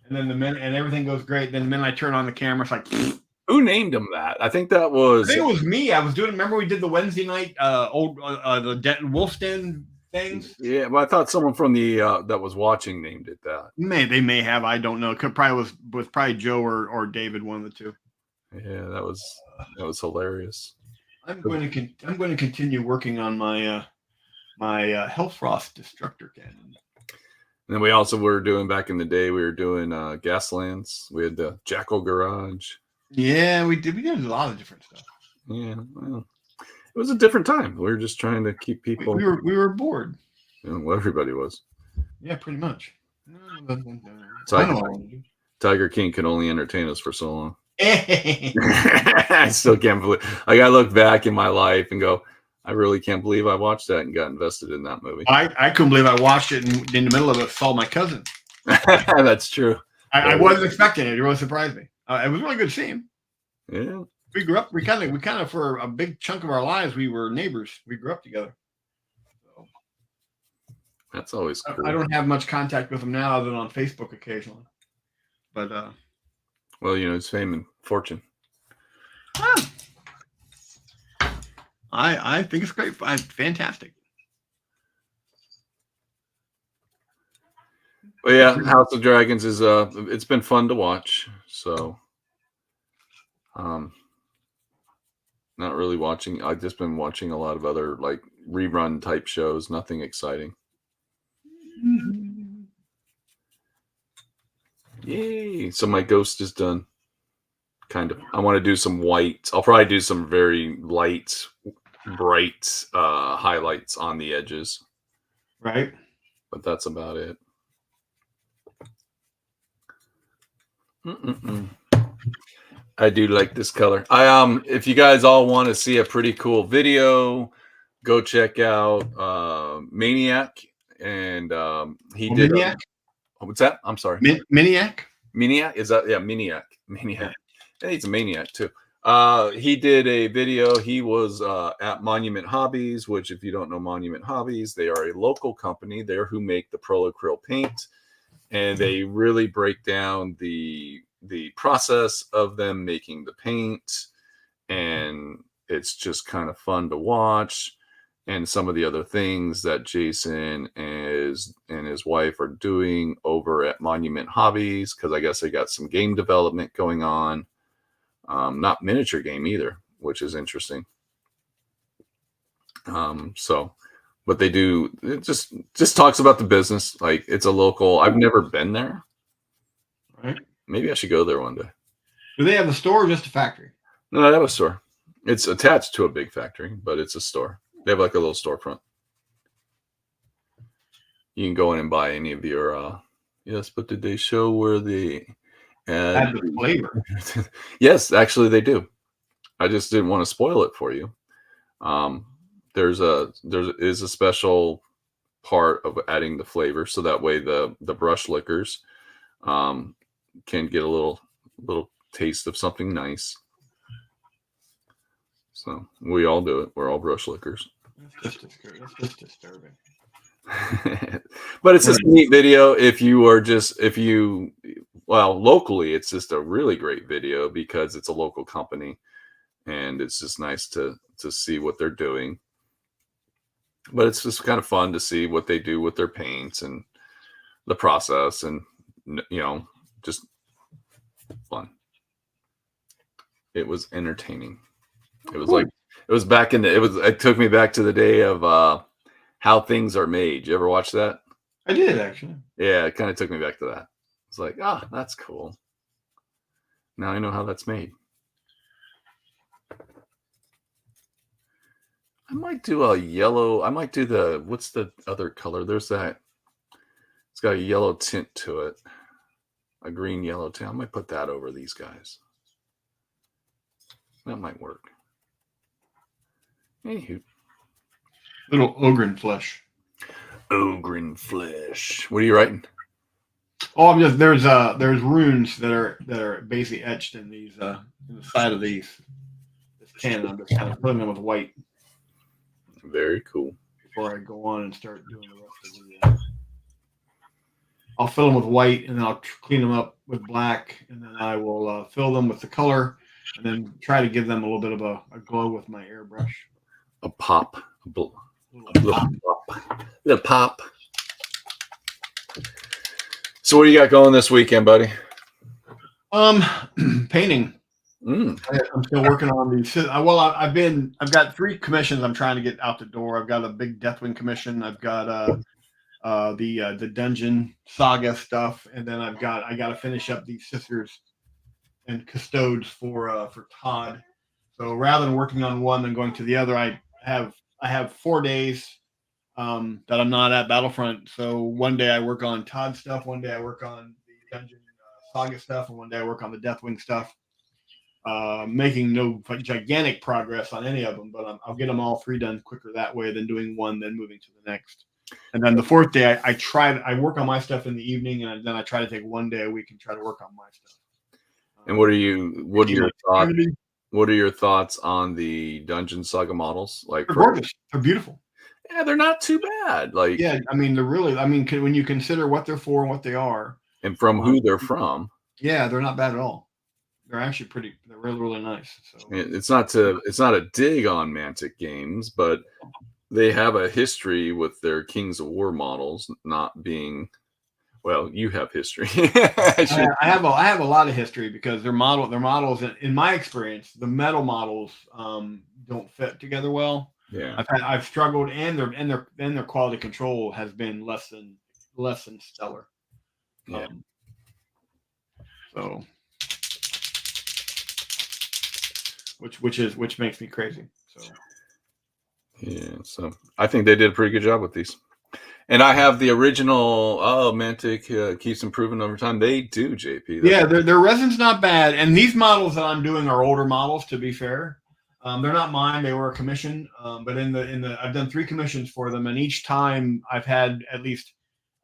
and then the minute and everything goes great. Then the minute I turn on the camera, it's like. Who named them that? I think that was. I think it was me. I was doing. Remember we did the Wednesday night the Wolf's Den things. Yeah, but I thought someone from the that was watching named it that. They may have. I don't know. Could probably was probably Joe or David, one of the two. Yeah, that was hilarious. I'm going to continue working on my my Hellfrost Destructor cannon. And then we also were doing back in the day. We were doing Gaslands. We had the Jackal Garage. Yeah, we did. We did a lot of different stuff. Yeah, well, it was a different time. We were just trying to keep people. We were bored. Well, everybody was. Yeah, pretty much. Tiger King could only entertain us for so long. I still can't believe. Like I look back in my life and go, I really can't believe I watched that and got invested in that movie. I couldn't believe I watched it and in the middle of it saw my cousin. That's true. I wasn't expecting it. It really surprised me. It was really good to see him. Yeah. We grew up. We kind of for a big chunk of our lives we were neighbors. We grew up together. So, that's always cool. I don't have much contact with him now other than on Facebook occasionally. But well, his fame and fortune. I think it's great. Fantastic. But yeah, House of Dragons is it's been fun to watch. So not really watching. I've just been watching a lot of other like rerun type shows, nothing exciting. Mm-hmm. Yay. So my ghost is done. Kind of. I want to do some white. I'll probably do some very light, bright highlights on the edges. Right. But that's about it. I do like this color. If you guys all want to see a pretty cool video, go check out Maniac, and he did. Maniac? What's that? I'm sorry. Maniac? Maniac? Is that Maniac? Maniac. I think it's a Maniac too. He did a video. He was at Monument Hobbies, which, if you don't know Monument Hobbies, they are a local company there who make the Prolacryl paint, and they really break down the process of them making the paint, and it's just kind of fun to watch. And some of the other things that Jason and his wife are doing over at Monument Hobbies, because I guess they got some game development going on. Not miniature game either, which is interesting. But they do, it just talks about the business. Like, it's a local, I've never been there. Right. Maybe I should go there one day. Do they have a store or just a factory? No, they have a store. It's attached to a big factory, but it's a store. They have like a little storefront. You can go in and buy any of your, yes, but did they show where they add the flavor? Yes, actually they do. I just didn't want to spoil it for you. There is a special part of adding the flavor, so that way the brush lickers can get a little taste of something nice. So we all do it. We're all brush lickers. That's just disturbing. But it's a neat video. Locally, it's just a really great video because it's a local company, and it's just nice to see what they're doing. But it's just kind of fun to see what they do with their paints and the process, and just fun. It was entertaining. It was like, it was back in it took me back to the day of How Things Are Made. You ever watch that? I did, actually. Yeah, it kind of took me back to that. It's like, that's cool. Now I know how that's made. I might do a yellow. I might do what's the other color? There's that. It's got a yellow tint to it. A green yellow tint. I might put that over these guys. That might work. Anywho. Little ogre flesh. Ogre flesh. What are you writing? Oh, I'm just there's runes that are basically etched in these in the side of this can. I'm just kind of filling them with white. Very cool. Before I go on and start doing the rest of the, I'll fill them with white, and then I'll clean them up with black, and then I will fill them with the color, and then try to give them a little bit of a glow with my airbrush. A pop. A little pop. So what do you got going this weekend, buddy? Painting. I'm still working on these. Well, I've got 3 commissions I'm trying to get out the door. I've got a big Deathwing commission. I've got the Dungeon Saga stuff, and then I got to finish up these Sisters and Custodes for Todd. So rather than working on one and going to the other, I have 4 days that I'm not at Battlefront. So one day I work on Todd stuff, one day I work on the Dungeon Saga stuff, and one day I work on the Deathwing stuff. making no gigantic progress on any of them, but I'll get them all 3 done quicker that way than doing one, then moving to the next. And then the 4th day, I work on my stuff in the evening, and then I try to take 1 day a week and try to work on my stuff. And what are your thoughts? What are your thoughts on the Dungeon Saga models? Like, they're gorgeous. They're beautiful. Yeah, they're not too bad. Like, yeah, I mean, they're really. I mean, when you consider what they're for and what they are, and from who they're from. Yeah, they're not bad at all. They're actually pretty. They're really, really nice. So it's not a dig on Mantic Games, but they have a history with their Kings of War models not being. Well, you have history. I have a lot of history because their models, in my experience, the metal models don't fit together well. Yeah, I've struggled, and their quality control has been less than stellar. Yeah. So, which makes me crazy. So. Yeah, so I think they did a pretty good job with these. And I have the original. Mantic keeps improving over time. They do, JP. Yeah, their resin's not bad, and these models that I'm doing are older models. To be fair, they're not mine; they were a commission. But I've done 3 commissions for them, and each time I've had at least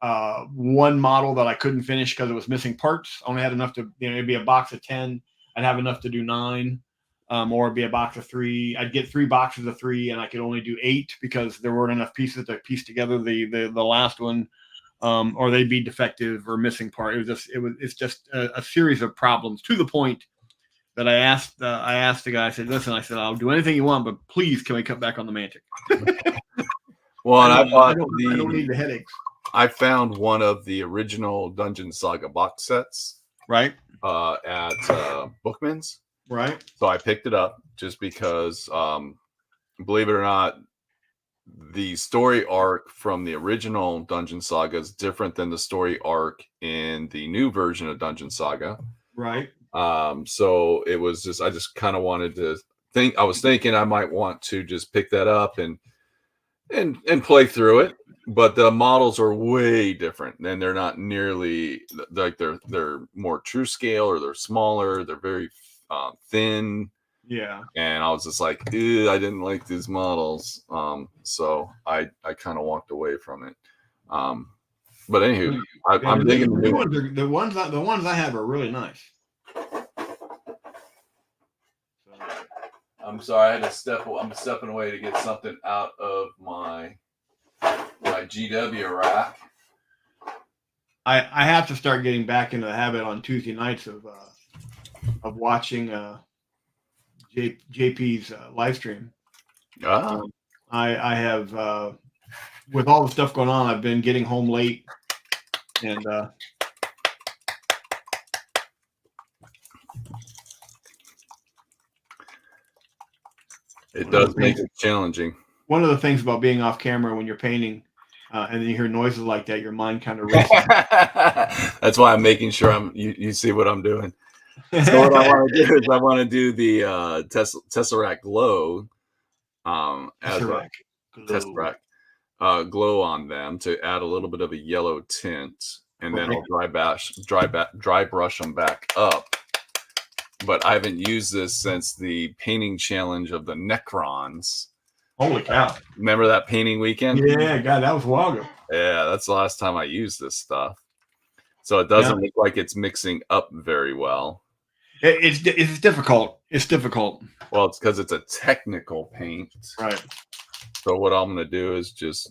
one model that I couldn't finish because it was missing parts. I only had enough to, it'd be a box of 10. I'd have enough to do 9. Or it'd be a box of 3. I'd get 3 boxes of 3, and I could only do 8 because there weren't enough pieces to piece together the last one, or they'd be defective or missing part. It's just a series of problems, to the point that I asked the guy. I said, "Listen," I said, "I'll do anything you want, but please, can we cut back on the Mantic?" Well, and I don't need the headaches. I found one of the original Dungeon Saga box sets, right, at Bookman's. Right. So I picked it up just because, believe it or not, the story arc from the original Dungeon Saga is different than the story arc in the new version of Dungeon Saga. Right. So it was just, I just kind of wanted to I was thinking I might want to just pick that up and play through it. But the models are way different, and they're not nearly like they're more true scale, or they're smaller. They're very thin. Yeah. And I was just like, I didn't like these models. So I kind of walked away from it. But anywho, I'm digging the ones I have are really nice. I'm sorry, I had to I'm stepping away to get something out of my GW rack. I have to start getting back into the habit on Tuesday nights of watching JP's live stream. I have, with all the stuff going on, I've been getting home late, and it does make it challenging. One of the things about being off camera when you're painting, and then you hear noises like that, your mind kind of races. That's why I'm making sure you see what I'm doing. So what I want to do is I want to do the Tesseract Glow, Tesseract Glow on them to add a little bit of a yellow tint, and then I'll dry brush them back up. But I haven't used this since the painting challenge of the Necrons. Holy cow! Remember that painting weekend? Yeah, God, that was a while ago. Yeah, that's the last time I used this stuff. So it doesn't look like it's mixing up very well. It's difficult. It's difficult. Well, it's because it's a technical paint. Right. So what I'm going to do is just,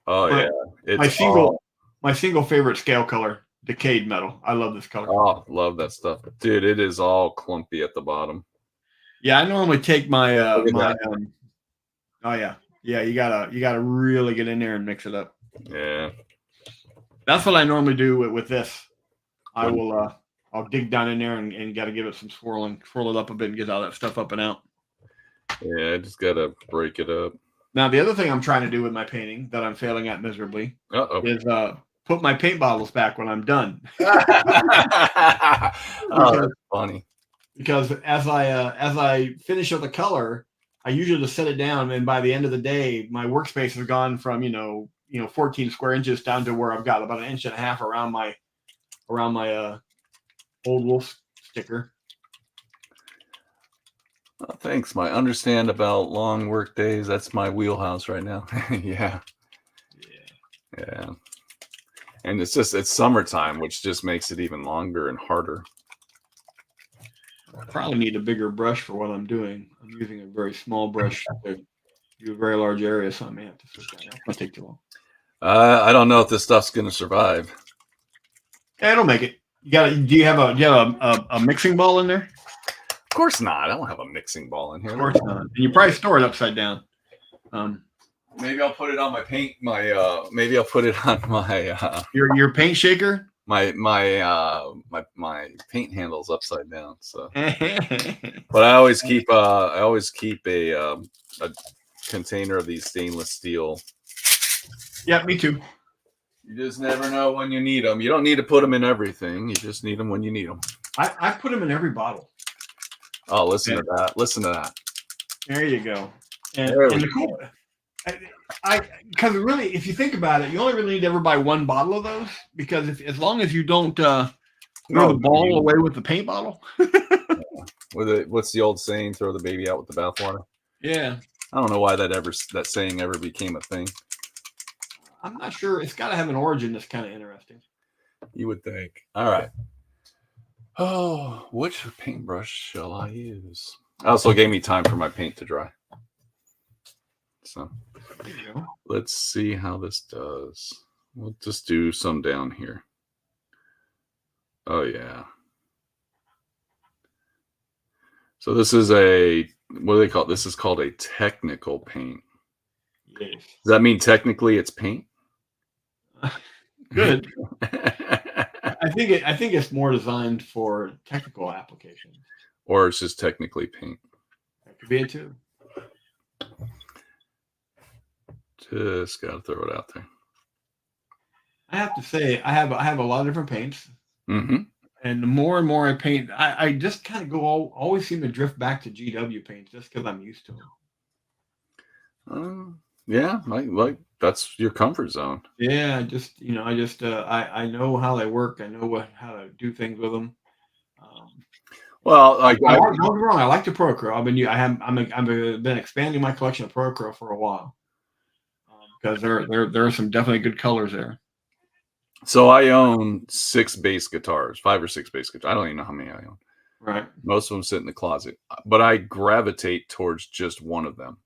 it's my single favorite scale color, Decayed Metal. I love this color. Oh, love that stuff. Dude, it is all clumpy at the bottom. Yeah, I normally take my you gotta really get in there and mix it up. Yeah. That's what I normally do with this. I will I'll dig down in there and gotta give it some swirl it up a bit and get all that stuff up and out. Yeah, I just gotta break it up. Now the other thing I'm trying to do with my painting that I'm failing at miserably is put my paint bottles back when I'm done. That's funny. Because as I finish up the color, I usually just set it down, and by the end of the day, my workspace has gone from 14 square inches down to where I've got about 1.5 inches around my old wolf sticker. Oh, thanks. My understand about long work days. That's my wheelhouse right now. Yeah. Yeah. And it's summertime, which just makes it even longer and harder. I probably need a bigger brush for what I'm doing. I'm using a very small brush to do a very large area, so I may have to switch that. That's gonna take too long. I don't know if this stuff's gonna survive. Yeah, it'll make it. Do you have a mixing ball in there? Of course not. I don't have a mixing ball in here. Of course not. And you probably store it upside down. Maybe I'll put it on my paint. Maybe I'll put it on my your paint shaker. My paint handle's upside down. So, but I always keep a container of these stainless steel. Yeah, me too. You just never know when you need them. You don't need to put them in everything. You just need them when you need them. I put them in every bottle. Oh, listen to that. Listen to that. There you go. And because really, if you think about it, you only really need to ever buy one bottle of those, because as long as you don't throw the ball away with the paint bottle. What's the old saying? Throw the baby out with the bathwater. Yeah. I don't know why that saying ever became a thing. I'm not sure. It's got to have an origin that's kind of interesting. You would think. All right. Oh, which paintbrush shall I use? Also gave me time for my paint to dry. So let's see how this does. We'll just do some down here. Oh, yeah. So this is what do they call it? This is called a technical paint. Yes. Does that mean technically it's paint? Good. I think it's more designed for technical applications. Or it's just technically paint. That could be it too. Just gotta throw it out there. I have to say, I have a lot of different paints. Mm-hmm. And the more and more I paint, I just kind of always seem to drift back to GW paints just because I'm used to them. Yeah, like that's your comfort zone. Yeah, I know how they work. I know how to do things with them. Well, don't get me wrong. I like the Procro. I've been expanding my collection of Procro for a while, because there are some definitely good colors there. So I own 5 or 6 bass guitars. I don't even know how many I own. Right. Most of them sit in the closet, but I gravitate towards just one of them.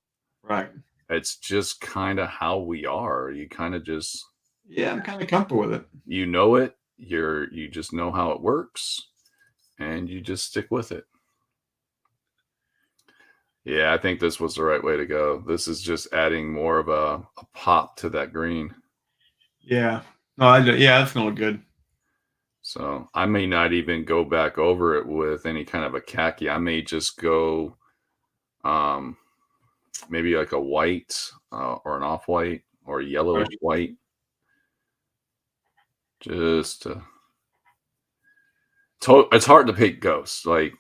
Right. It's just kind of how we are. You kind of just. Yeah, I'm kind of comfortable with it. You know it. You just know how it works, and you just stick with it. Yeah, I think this was the right way to go. This is just adding more of a pop to that green. Yeah. No, that's gonna look good. So I may not even go back over it with any kind of a khaki. I may just go, maybe like a white or an off-white or a yellowish white. Just it's hard to pick ghosts. Like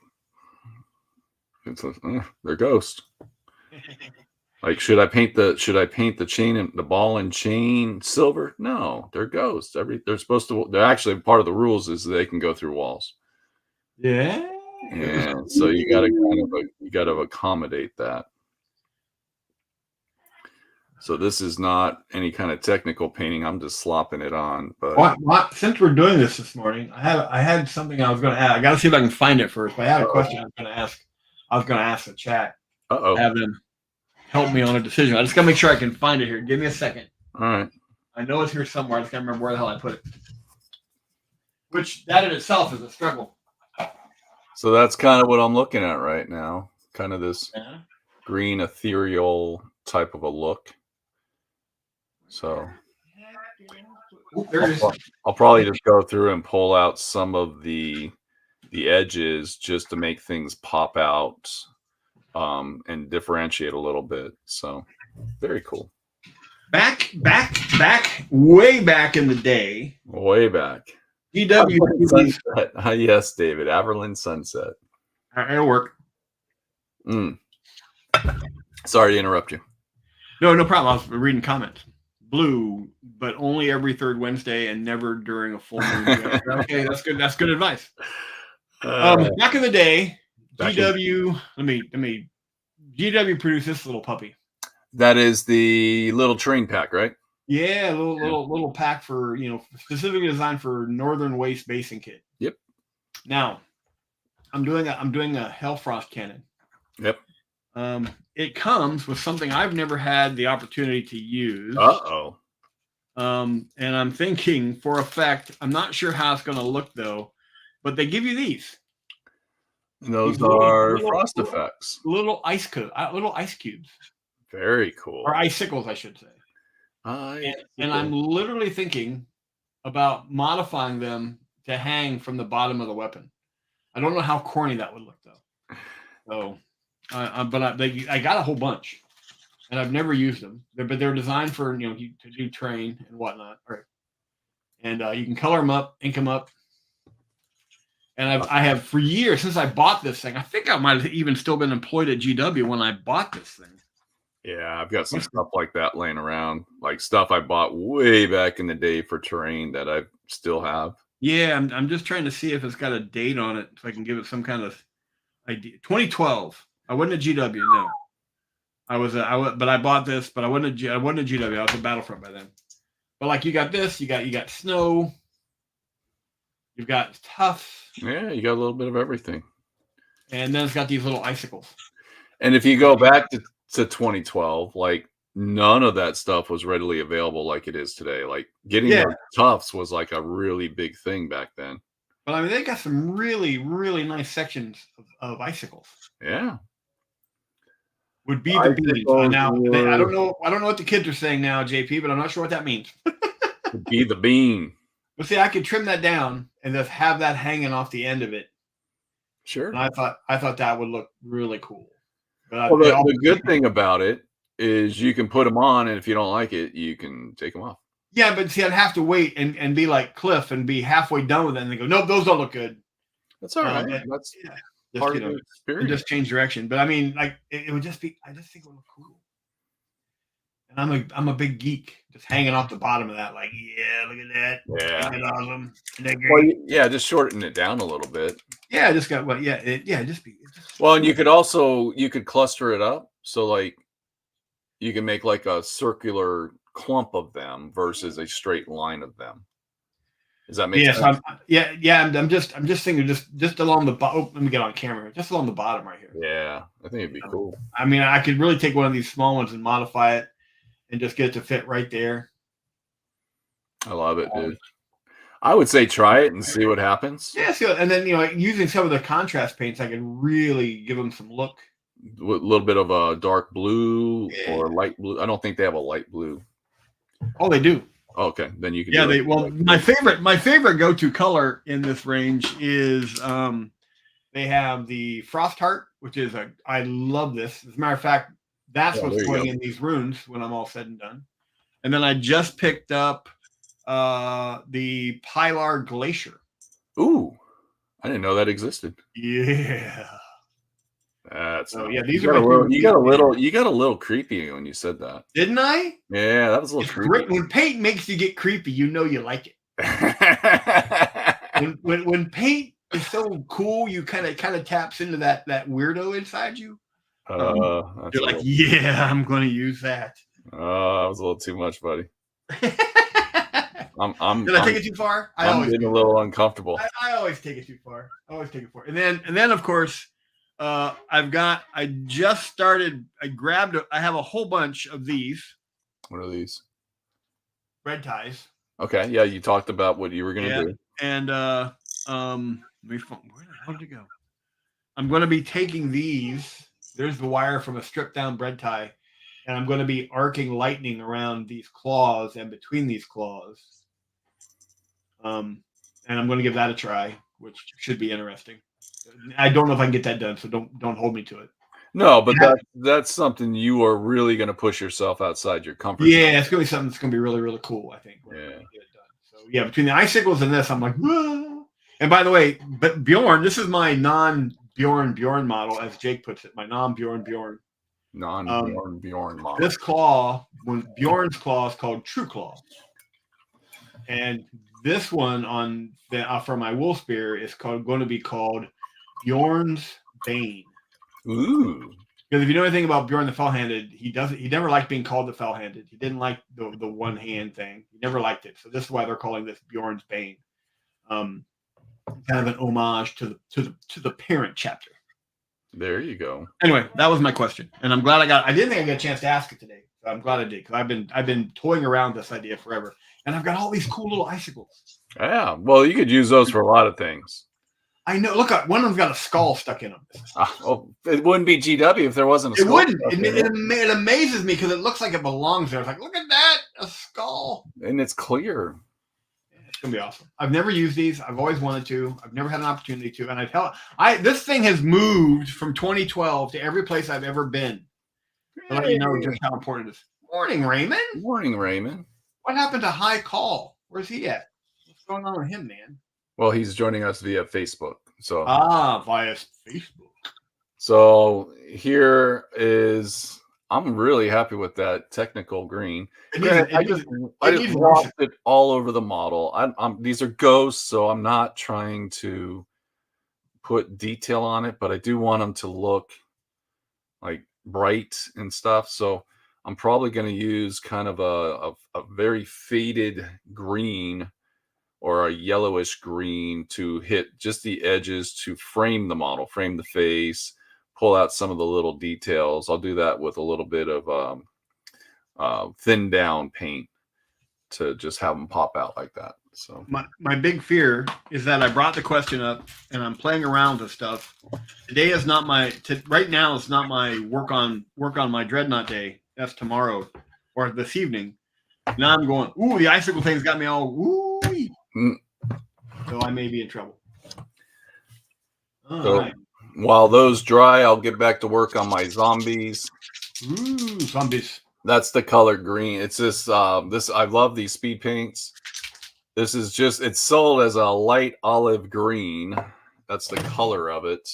they're ghosts. Like, should I paint the chain and the ball and chain silver? No, they're ghosts. They're actually part of the rules is they can go through walls. Yeah. And so you got to accommodate that. So this is not any kind of technical painting. I'm just slopping it on. But since we're doing this morning, I had something I was going to add. I got to see if I can find it first. But I had a question I was going to ask. I was going to ask the chat. Have them help me on a decision. I just got to make sure I can find it here. Give me a second. All right. I know it's here somewhere. I just can't remember where the hell I put it. Which that in itself is a struggle. So that's kind of what I'm looking at right now. Kind of this green ethereal type of a look. So I'll probably just go through and pull out some of the edges just to make things pop out and differentiate a little bit. So very cool. Back, way back in the day. Way back. GW Sunset. Yes, David. Averland Sunset. It'll work. Sorry to interrupt you. No problem. I was reading comments. Blue, but only every third Wednesday and never during a full moon. Okay, that's good. That's good advice. Back in the day, GW. Let me. GW produced this little puppy. That is the little train pack, right? Yeah, little pack for specifically designed for Northern Waste basing kit. Yep. Now, I'm doing a Hellfrost cannon. Yep. It comes with something I've never had the opportunity to use. Uh-oh. And I'm thinking for effect, I'm not sure how it's going to look though, but they give you these. And those are frost effects. Little ice cubes. Very cool. Or icicles, I should say. And I'm literally thinking about modifying them to hang from the bottom of the weapon. I don't know how corny that would look though. So, but I got a whole bunch, and I've never used them. But they're designed for to do terrain and whatnot. Right. And you can color them up, ink them up. And I have for years since I bought this thing. I think I might have even still been employed at GW when I bought this thing. Yeah, I've got some stuff like that laying around, like stuff I bought way back in the day for terrain that I still have. Yeah, I'm just trying to see if it's got a date on it so I can give it some kind of idea. 2012. I wasn't a GW, no. But I bought this, but I wasn't a GW. I was at Battlefront by then. But like you got this, you got snow, you've got tough. Yeah, you got a little bit of everything. And then it's got these little icicles. And if you go back to 2012, like none of that stuff was readily available like it is today. Like getting those tufts was like a really big thing back then. But I mean, they got some really, really nice sections of icicles. Yeah. Would be the beans. Now, I don't know what the kids are saying now, JP, but I'm not sure what that means. Would be the bean. But see, I could trim that down and just have that hanging off the end of it. Sure. And I thought that would look really cool. But the good thing about it is you can put them on, and if you don't like it, you can take them off. Yeah, but see, I'd have to wait and be like Cliff and be halfway done with it, and they go, nope, those don't look good. That's all right. That's part of the experience. And just change direction. But I mean, like it would just be. I just think it would look cool. And I'm a big geek, just hanging off the bottom of that. Like, yeah, look at that. Yeah, isn't that awesome. Isn't that great? Well, yeah, just shorten it down a little bit. Yeah, I just got Well, and you could cluster it up, so like you can make like a circular clump of them versus a straight line of them. Does that make sense? I'm just thinking just along the bottom. Oh, let me get on camera. Just along the bottom right here. Yeah, I think it'd be cool. I mean, I could really take one of these small ones and modify it and just get it to fit right there. I love it, dude. I would say try it and see what happens. Yeah, and then using some of the contrast paints, I can really give them some look. A little bit of a dark blue or light blue. I don't think they have a light blue. Oh, they do. Okay, then you can. Yeah, my favorite go-to color in this range is they have the Frost Heart, which is I love this. As a matter of fact, that's what's going in these runes when I'm all said and done. And then I just picked up the Pilar Glacier. Ooh, I didn't know that existed. Yeah. That's these you got a little creepy when you said that. Didn't I? Yeah, that was a little creepy. When paint makes you get creepy, you know you like it. when paint is so cool, you kind of taps into that weirdo inside you. You're like, yeah, I'm going to use that. That was a little too much, buddy. Did I take it too far? I'm getting a little uncomfortable. I always take it too far. And then of course, I just started. I have a whole bunch of these. What are these? Red ties. Okay, yeah, you talked about what you were going to do. And where the hell did it go? I'm going to be taking these. There's the wire from a stripped down bread tie, and I'm going to be arcing lightning around these claws and between these claws. And I'm going to give that a try, which should be interesting. I don't know if I can get that done, so don't hold me to it. No, but that's something you are really going to push yourself outside your comfort zone. Yeah, it's going to be something that's going to be really, really cool, I think. Yeah. Get it done. So yeah, between the icicles and this, I'm like, whoa. And by the way, but Bjorn, this is my non-Bjorn model, as Jake puts it, my non-Bjorn. Non-Bjorn model. This claw, Bjorn's claw is called True Claw. And this one for my wolf spear is going to be called Bjorn's Bane. Ooh. Because if you know anything about Bjorn the Fell-Handed, he never liked being called the Fell-Handed. He didn't like the one hand thing. He never liked it. So this is why they're calling this Bjorn's Bane. Kind of an homage to the parent chapter. There you go. Anyway, that was my question, and I'm glad I didn't think I got a chance to ask it today. So I'm glad I did, because I've been toying around this idea forever, and I've got all these cool little icicles. Yeah. Well, you could use those for a lot of things. I know. Look, one of them's got a skull stuck in them. Well, it wouldn't be GW if there wasn't a skull. It wouldn't. It amazes me because it looks like it belongs there. It's like, look at that, a skull. And it's clear. It's gonna be awesome. I've never used these. I've always wanted to. I've never had an opportunity to. And this thing has moved from 2012 to every place I've ever been. To let you know just how important it is. Morning, Raymond. Morning, Raymond. What happened to High Call? Where's he at? What's going on with him, man? Well, he's joining us via Facebook. So via Facebook. So here is, I'm really happy with that technical green. I just lost it all over the model. These are ghosts, so I'm not trying to put detail on it, but I do want them to look like bright and stuff. So I'm probably going to use kind of a very faded green or a yellowish green to hit just the edges to frame the model, frame the face, pull out some of the little details. I'll do that with a little bit of thin down paint to just have them pop out like that. So my big fear is that I brought the question up and I'm playing around with stuff. Today is not right now it's not my work on my Dreadnought day. That's tomorrow or this evening. Now I'm going, ooh, the icicle thing's got me all ooh. So I may be in trouble. Right. While those dry, I'll get back to work on my zombies. Ooh, zombies. That's the color green. It's this I love these speed paints. This is just, it's sold as a light olive green. That's the color of it.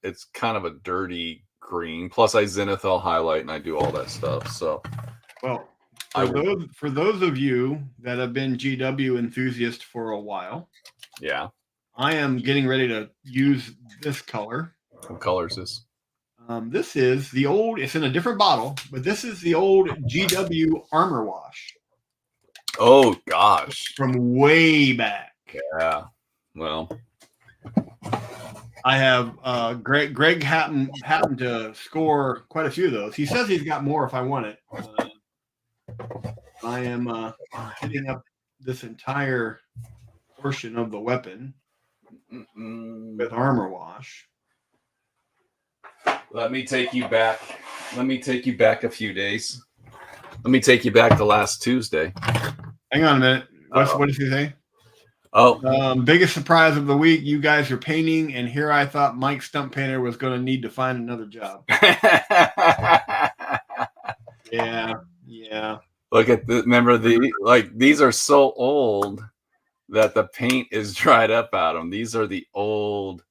It's kind of a dirty green. Plus I zenithal highlight and I do all that stuff. So well, for those of you that have been GW enthusiasts for a while, yeah, I am getting ready to use this color. What color is this? This is the old, it's in a different bottle, but this is the old GW Armor Wash. Oh, gosh. From way back. Yeah. Well, I have Greg happened to score quite a few of those. He says he's got more if I want it. I am hitting up this entire portion of the weapon with Armor Wash. Let me take you back. Let me take you back a few days. Let me take you back to last Tuesday. Hang on a minute. What did he say? Oh, biggest surprise of the week. You guys are painting, and here I thought Mike Stump Painter was going to need to find another job. Yeah. Look at the. Remember these are so old that the paint is dried up out of them. These are the old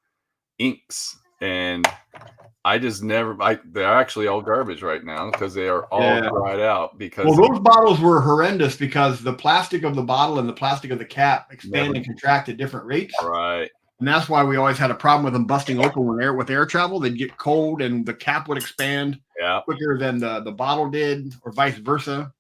inks, and I just never. They're actually all garbage right now because they are all dried out. Because those bottles were horrendous because the plastic of the bottle and the plastic of the cap expand and contract at different rates. Right. And that's why we always had a problem with them busting open with air travel. They'd get cold and the cap would expand quicker than the bottle did, or vice versa.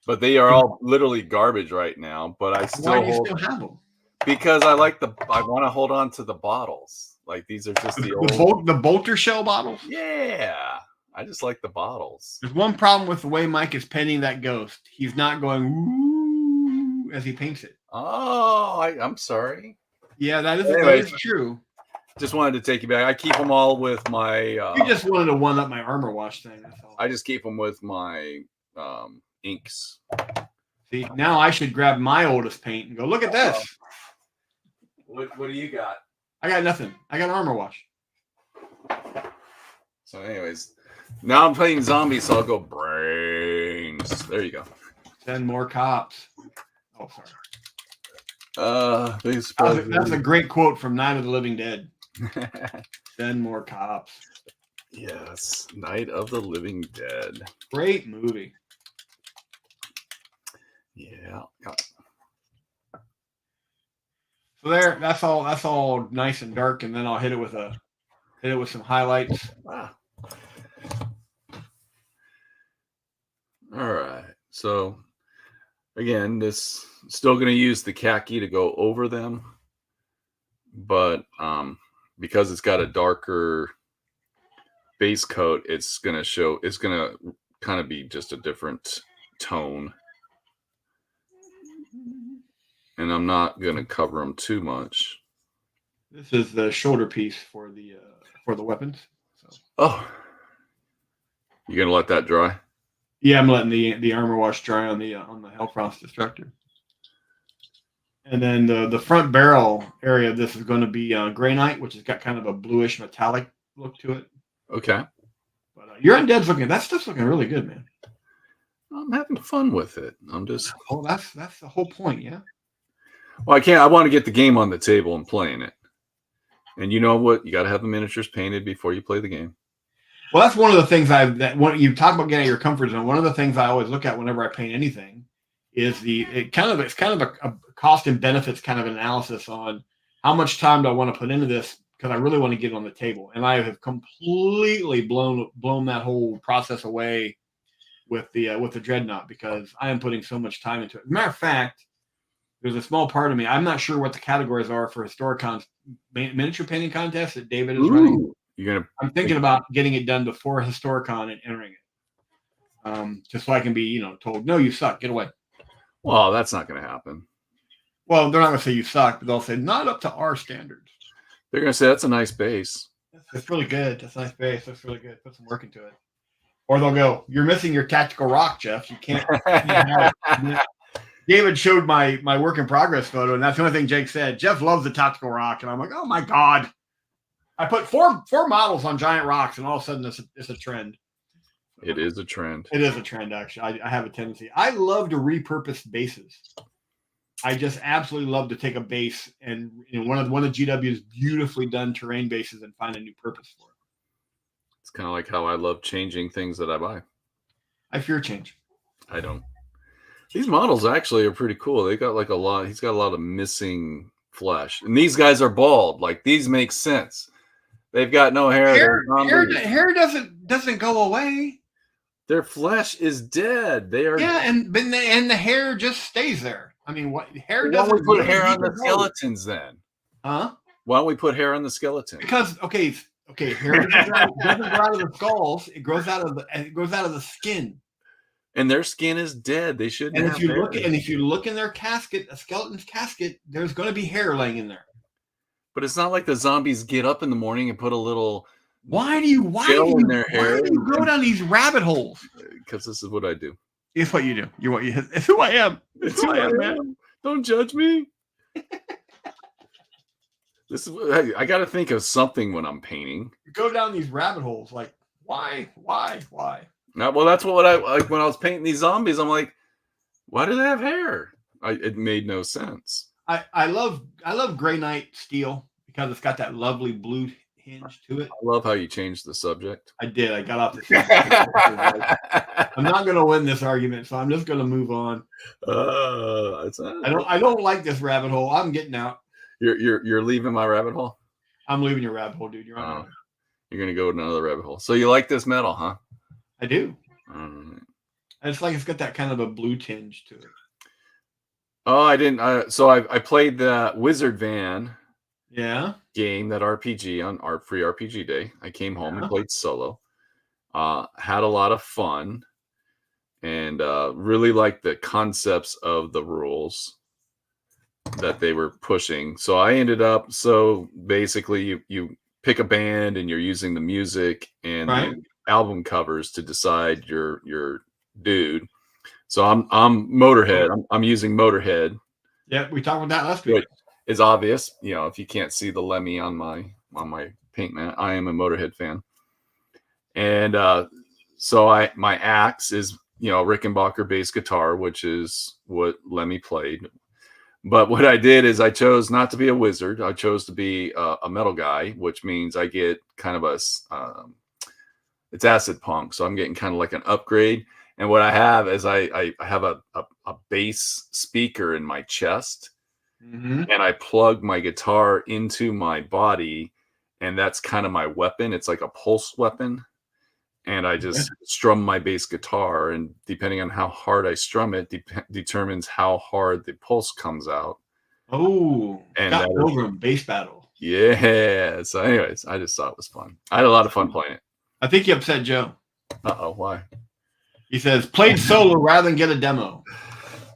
But they are all literally garbage right now. But I still why do you still have them? Because I want to hold on to the bottles. Like these are just the bolter shell bottles. Yeah, I just like the bottles. There's one problem with the way Mike is painting that ghost. He's not going ooh as he paints it. Oh, I'm sorry. Yeah, that is true. Just wanted to take you back. I keep them all with my. You just wanted to one up my Armor Wash thing. That's all. I just keep them with my inks. See, now I should grab my oldest paint and go look at this. What do you got? I got nothing. I got Armor Wash. So, anyways, now I'm playing zombies, so I'll go brains. There you go. 10 more cops. Oh, sorry. That's a great quote from Night of the Living Dead. 10 more cops. Yes, Night of the Living Dead. Great movie. So there, that's all nice and dark, and then I'll hit it with some highlights. Ah. All right. So again, this still going to use the khaki to go over them, but because it's got a darker base coat, it's going to kind of be just a different tone. And I'm not going to cover them too much. This is the shoulder piece for the weapons. So. Oh, you going to let that dry? Yeah, I'm letting the armor wash dry on the Hellfrost Destructor. And then the front barrel area of this is going to be granite, which has got kind of a bluish metallic look to it. Okay. But your Undead's that stuff's looking really good, man. I'm having fun with it. I'm just. Oh, that's the whole point, yeah. Well, I want to get the game on the table and playing it. And you know what? You got to have the miniatures painted before you play the game. Well, that's one of the things when you talk about getting out of your comfort zone. One of the things I always look at whenever I paint anything is it's kind of a cost and benefits kind of analysis on how much time do I want to put into this, because I really want to get it on the table. And I have completely blown that whole process away with the Dreadnought, because I am putting so much time into it. As a matter of fact, there's a small part of me, I'm not sure what the categories are for Historicon's miniature painting contest that David is running. I'm thinking about getting it done before Historicon and entering it, just so I can be, told, no, you suck, get away. Well, that's not going to happen. Well, they're not going to say you suck, but they'll say not up to our standards. They're going to say that's a nice base. That's really good. That's a nice base. That's really good. Put some work into it. Or they'll go, you're missing your tactical rock, Jeff. You can't have it. David showed my work in progress photo, and that's the only thing Jake said. Jeff loves the tactical rock, and I'm like, oh my god! I put four models on giant rocks, and all of a sudden it's a trend. It is a trend. It is a trend, actually. I have a tendency. I love to repurpose bases. I just absolutely love to take a base and one of GW's beautifully done terrain bases and find a new purpose for it. It's kind of like how I love changing things that I buy. I fear change. I don't. These models actually are pretty cool. They got like a lot. He's got a lot of missing flesh, and these guys are bald. Like, these make sense. They've got no hair. Hair doesn't go away. Their flesh is dead. They are. Yeah, and the hair just stays there. I mean, what hair doesn't? Why don't we put hair on the skeletons then? Huh? Why don't we put hair on the skeleton? Because hair doesn't grow out of the skulls. It grows out of the skin. And their skin is dead. They shouldn't. And if you look in their casket, a skeleton's casket, there's going to be hair laying in there. But it's not like the zombies get up in the morning and put a little. Why do you go down these rabbit holes? Because this is what I do. It's what you do. It's who I am. It's who I am, man. Don't judge me. This is. I got to think of something when I'm painting. You go down these rabbit holes, like why? Well, that's what I like when I was painting these zombies. I'm like, why do they have hair? It made no sense. I love Grey Knight steel because it's got that lovely blue hinge to it. I love how you changed the subject. I did. I got off the subject. I'm not going to win this argument, so I'm just going to move on. I don't like this rabbit hole. I'm getting out. You're leaving my rabbit hole? I'm leaving your rabbit hole, dude. You're on. You're going to go to another rabbit hole. So you like this metal, huh? I do. It's like it's got that kind of a blue tinge to it. Oh, I didn't. So I played the Wizard Van game, that RPG on free RPG day. I came home and played solo. Had a lot of fun, and really liked the concepts of the rules that they were pushing. So I ended up. So basically, you pick a band and you're using the music and the album covers to decide your dude. So I'm Motorhead. I'm using Motorhead. Yeah, we talked about that last week. It's obvious, if you can't see the Lemmy on my paint mat, I am a Motorhead fan. And so my axe is Rickenbacker bass guitar, which is what Lemmy played. But what I did is I chose not to be a wizard. I chose to be a metal guy, which means I get kind of it's acid punk, so I'm getting kind of like an upgrade. And what I have is I have a bass speaker in my chest, Mm-hmm. and I plug my guitar into my body, and that's kind of my weapon. It's like a pulse weapon. And I just strum my bass guitar, and depending on how hard I strum it, determines how hard the pulse comes out. Oh, And Scott that is, Pilgrim bass battle. yeah. So, anyways, I just thought it was fun. I had a lot of fun playing it. I think you upset Joe. Uh-oh, why? He says played solo rather than get a demo.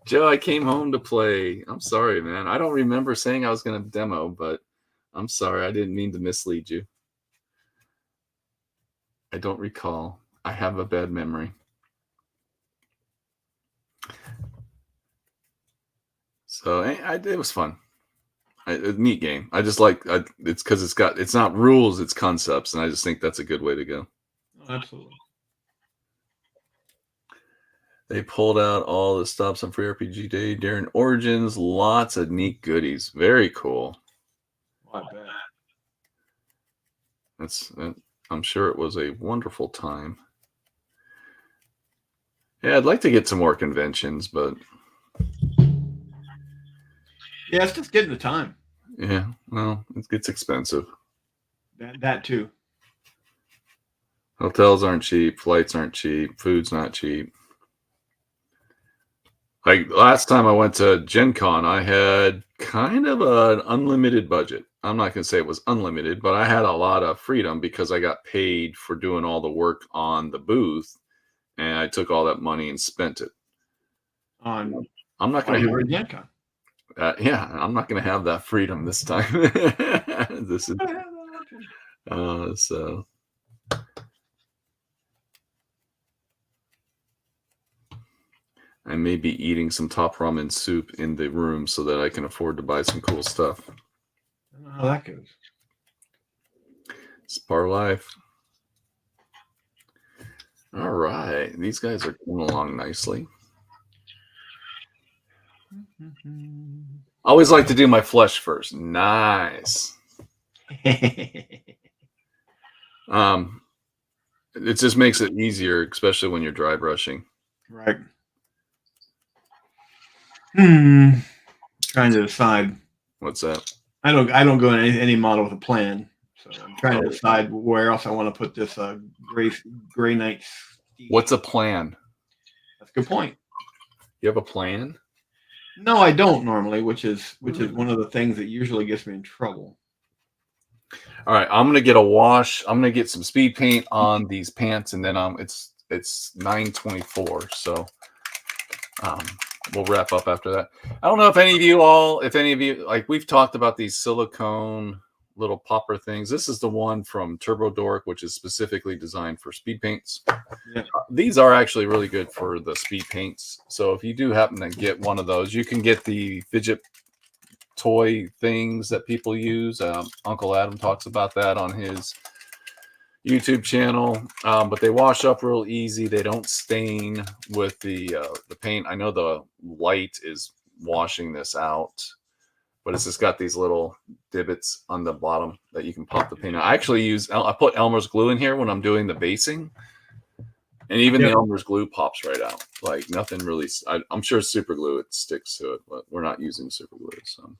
Joe, I came home to play. I'm sorry, man. I don't remember saying I was going to demo, but I'm sorry. I didn't mean to mislead you. I don't recall. I have a bad memory. So it was fun. A neat game. I just like it's because it's not rules, it's concepts, and I just think that's a good way to go. Oh, absolutely. They pulled out all the stops on Free RPG Day during Origins. Lots of neat goodies. Very cool. Oh, I bet. I'm sure it was a wonderful time. Yeah, I'd like to get some more conventions, but yeah, it's just getting the time. Yeah, well, it gets expensive. That too. Hotels aren't cheap, flights aren't cheap, food's not cheap. Like last time I went to Gen Con, I had kind of an unlimited budget. I'm not going to say it was unlimited, but I had a lot of freedom because I got paid for doing all the work on the booth, and I took all that money and spent it. I'm not going to Gen Con. Yeah, I'm not going to have that freedom this time. This is so. I may be eating some top ramen soup in the room so that I can afford to buy some cool stuff. I don't know how that goes. It's part of life. All right. These guys are going along nicely. I always like to do my flesh first. Nice. It just makes it easier, especially when you're dry brushing. Right. Trying to decide. What's that? I don't go in any model with a plan, so I'm trying to decide where else I want to put this gray night. What's a plan? That's a good point. You have a plan? No, I don't normally, which is one of the things that usually gets me in trouble. All right, I'm gonna get a wash. I'm gonna get some speed paint on these pants, and then it's 9:24, so we'll wrap up after that. I don't know if any of you like, we've talked about these silicone little popper things. This is the one from Turbo Dork, which is specifically designed for speed paints. Yeah. These are actually really good for the speed paints. So if you do happen to get one of those, you can get the fidget toy things that people use. Uncle Adam talks about that on his YouTube channel, but they wash up real easy. They don't stain with the paint. I know the light is washing this out, but it's just got these little divots on the bottom that you can pop the paint out. I actually I put Elmer's glue in here when I'm doing the basing, and even the Elmer's glue pops right out. Like nothing really. I'm sure super glue, it sticks to it, but we're not using super glue. So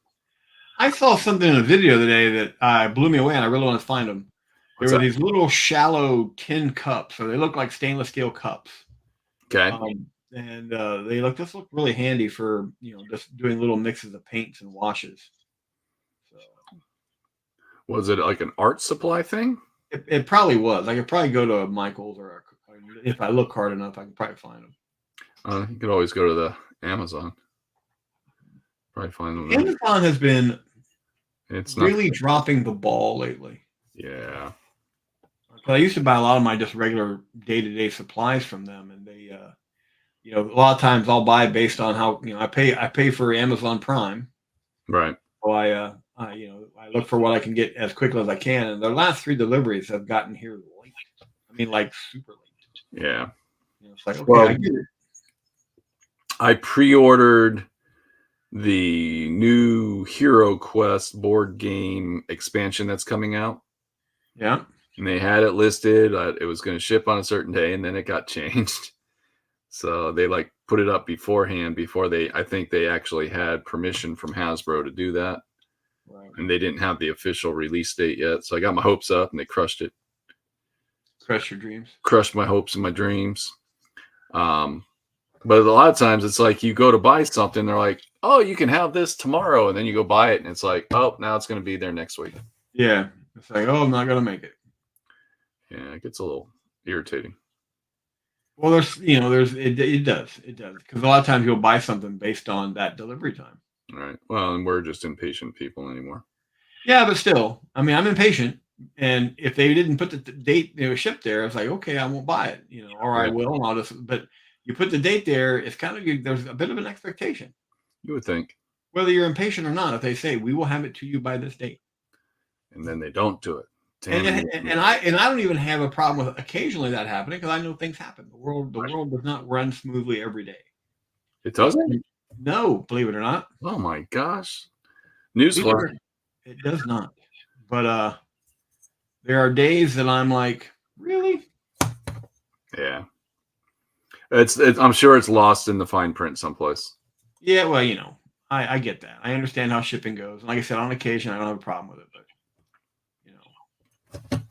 I saw something in a video today that blew me away, and I really want to find them. There were these little shallow tin cups, so they look like stainless steel cups. Okay. And they look really handy for just doing little mixes of paints and washes. So, was it like an art supply thing? It probably was. I could probably go to Michael's, or if I look hard enough, I can probably find them. You could always go to the Amazon. Probably find them. Amazon has been really dropping the ball lately. Yeah. I used to buy a lot of my just regular day-to-day supplies from them, and they, a lot of times I'll buy based on how I pay for Amazon Prime, right? So I look for what I can get as quickly as I can, and their last 3 deliveries have gotten here late. I mean, like super late. Yeah. It's like, okay, I get it. I pre-ordered the new Hero Quest board game expansion that's coming out. Yeah. And they had it listed. It was going to ship on a certain day, and then it got changed. So they put it up beforehand I think they actually had permission from Hasbro to do that. Right. And they didn't have the official release date yet. So I got my hopes up and they crushed it. Crush your dreams. Crushed my hopes and my dreams. But a lot of times it's like you go to buy something, they're like, oh, you can have this tomorrow. And then you go buy it and it's like, oh, now it's going to be there next week. Yeah. It's like, oh, I'm not going to make it. Yeah, it gets a little irritating. Well, it does. Because a lot of times you'll buy something based on that delivery time. All right. Well, and we're just impatient people anymore. Yeah, but still, I mean, I'm impatient. And if they didn't put the date they were shipped there, I was like, okay, I won't buy it, or I will, and I'll just. But you put the date there, it's kind of there's a bit of an expectation. You would think. Whether you're impatient or not, if they say we will have it to you by this date, and then they don't do it. And I don't even have a problem with occasionally that happening because I know things happen. The world does not run smoothly every day. It doesn't? No, believe it or not. Oh my gosh. Newsflash. It does not. But there are days that I'm like, really? Yeah. It's I'm sure it's lost in the fine print someplace. Yeah, well, I get that. I understand how shipping goes. And like I said, on occasion I don't have a problem with it, but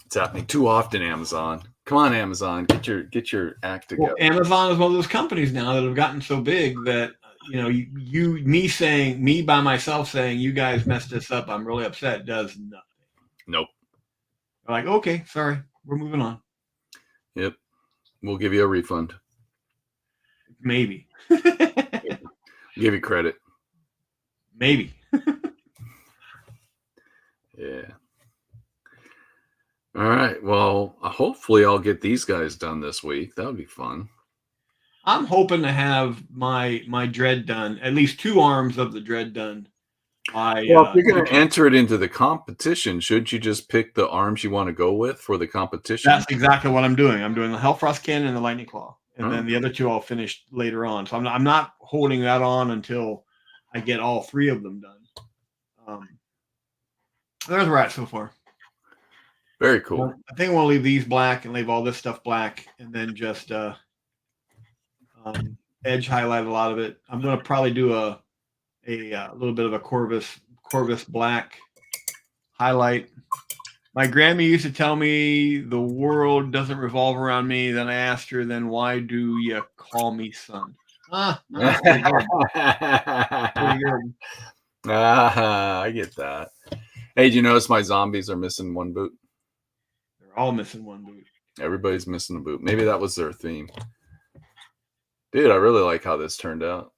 it's happening too often, Amazon. Come on, Amazon, get your act together. Well, Amazon is one of those companies now that have gotten so big that me by myself saying you guys messed this up, I'm really upset, does nothing. Nope. They're like, okay, sorry, we're moving on. Yep. We'll give you a refund. Maybe. Give you credit. Maybe. Yeah. All right. Well, hopefully I'll get these guys done this week. That would be fun. I'm hoping to have my dread done, at least 2 arms of the dread done. If you're going to enter it into the competition, shouldn't you just pick the arms you want to go with for the competition? That's exactly what I'm doing. I'm doing the Hellfrost Cannon and the Lightning Claw. And then the other 2 I'll finish later on. So I'm not holding that on until I get all 3 of them done. There's where we're at so far. Very cool. Well, I think we'll leave these black and leave all this stuff black, and then just edge highlight a lot of it. I'm going to probably do a little bit of a Corvus black highlight. My Grammy used to tell me the world doesn't revolve around me. Then I asked her, then why do you call me son? Pretty good. I get that. Hey, do you notice my zombies are missing 1 boot? They're all missing 1 boot. Everybody's missing a boot. Maybe that was their theme. Dude, I really like how this turned out.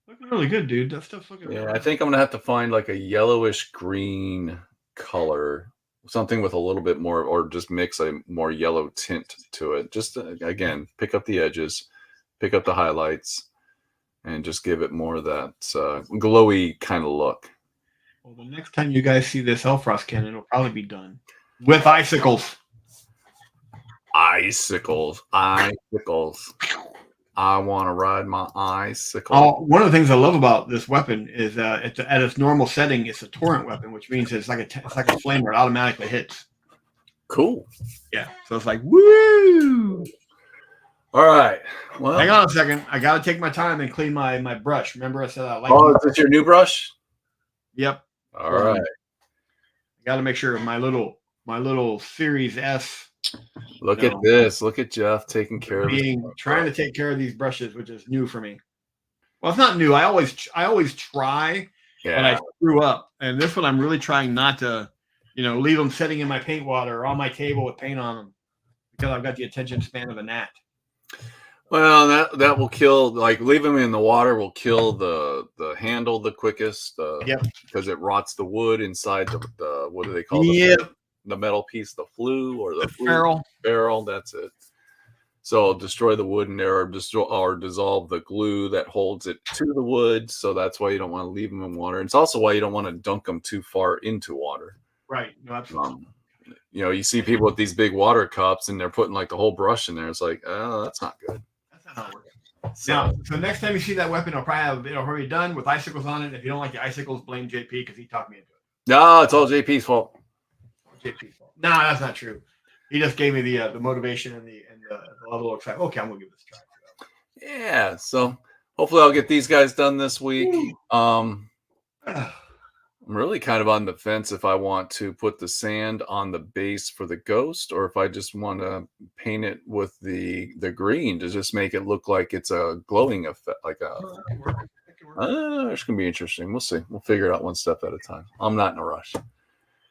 Looking really good, dude. That stuff's looking Yeah, really I think I'm going to have to find like a yellowish green color, something with a little bit more, or just mix a more yellow tint to it. Just, again, pick up the edges, pick up the highlights, and just give it more of that glowy kind of look. Well, the next time you guys see this Hellfrost Cannon, it'll probably be done with icicles. Icicles. I want to ride my icicle. Oh, one of the things I love about this weapon is at its normal setting, it's a torrent weapon, which means it's like a flamer. It automatically hits. Cool. Yeah. So it's like, woo! All right. Well, hang on a second. I got to take my time and clean my brush. Remember I said I like. Oh, is this your new brush? Yep. All right. I got to make sure my little Series S. Look at this. Look at Jeff taking care trying to take care of these brushes, which is new for me. Well, it's not new. I always try, but I screw up. And this one, I'm really trying not to, leave them sitting in my paint water or on my table with paint on them because I've got the attention span of a gnat. Well, that will kill. Like leaving them in the water will kill the handle the quickest. Yep. Because it rots the wood inside the what do they call the metal piece, the flue or the barrel. That's it. So destroy the wood in there, or dissolve the glue that holds it to the wood. So that's why you don't want to leave them in water. And it's also why you don't want to dunk them too far into water. Right. No, absolutely. You see people with these big water cups and they're putting like the whole brush in there. It's like, oh, that's not good. That's not how it works. So next time you see that weapon, it'll probably be done with icicles on it. If you don't like the icicles, blame JP because he talked me into it. No, it's all JP's fault. JP's fault. No, that's not true. He just gave me the motivation and the level of excitement. Okay, I'm gonna give this a try. Yeah, so hopefully I'll get these guys done this week. I'm really kind of on the fence if I want to put the sand on the base for the ghost or if I just want to paint it with the green to just make it look like it's a glowing effect, like a. It's gonna be interesting. We'll see. We'll figure it out one step at a time. I'm not in a rush.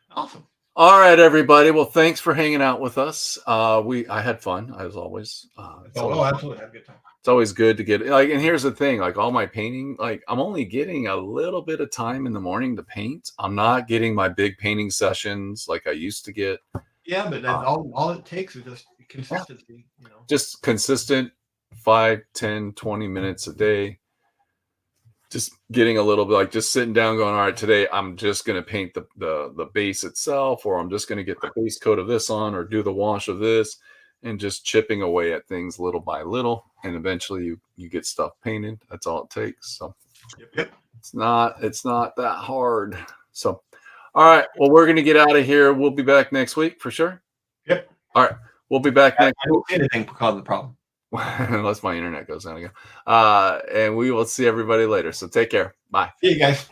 Awesome. All right, everybody. Well, thanks for hanging out with us. I had fun as always. Absolutely, have a good time. It's always good to get like, and here's the thing, like all my painting, like I'm only getting a little bit of time in the morning to paint. I'm not getting my big painting sessions like I used to get. Yeah, but that's all it takes is just consistency, Just consistent 5, 10, 20 minutes a day. Just getting a little bit like just sitting down going, all right, today I'm just going to paint the base itself, or I'm just going to get the base coat of this on or do the wash of this. And just chipping away at things little by little, and eventually you get stuff painted. That's all it takes. So yep. It's not that hard. So all right, well, we're gonna get out of here. We'll be back next week for sure. Yep. All right, we'll be back next week. I don't see anything causing the problem. Unless my internet goes down again. And we will see everybody later. So take care. Bye. See you guys.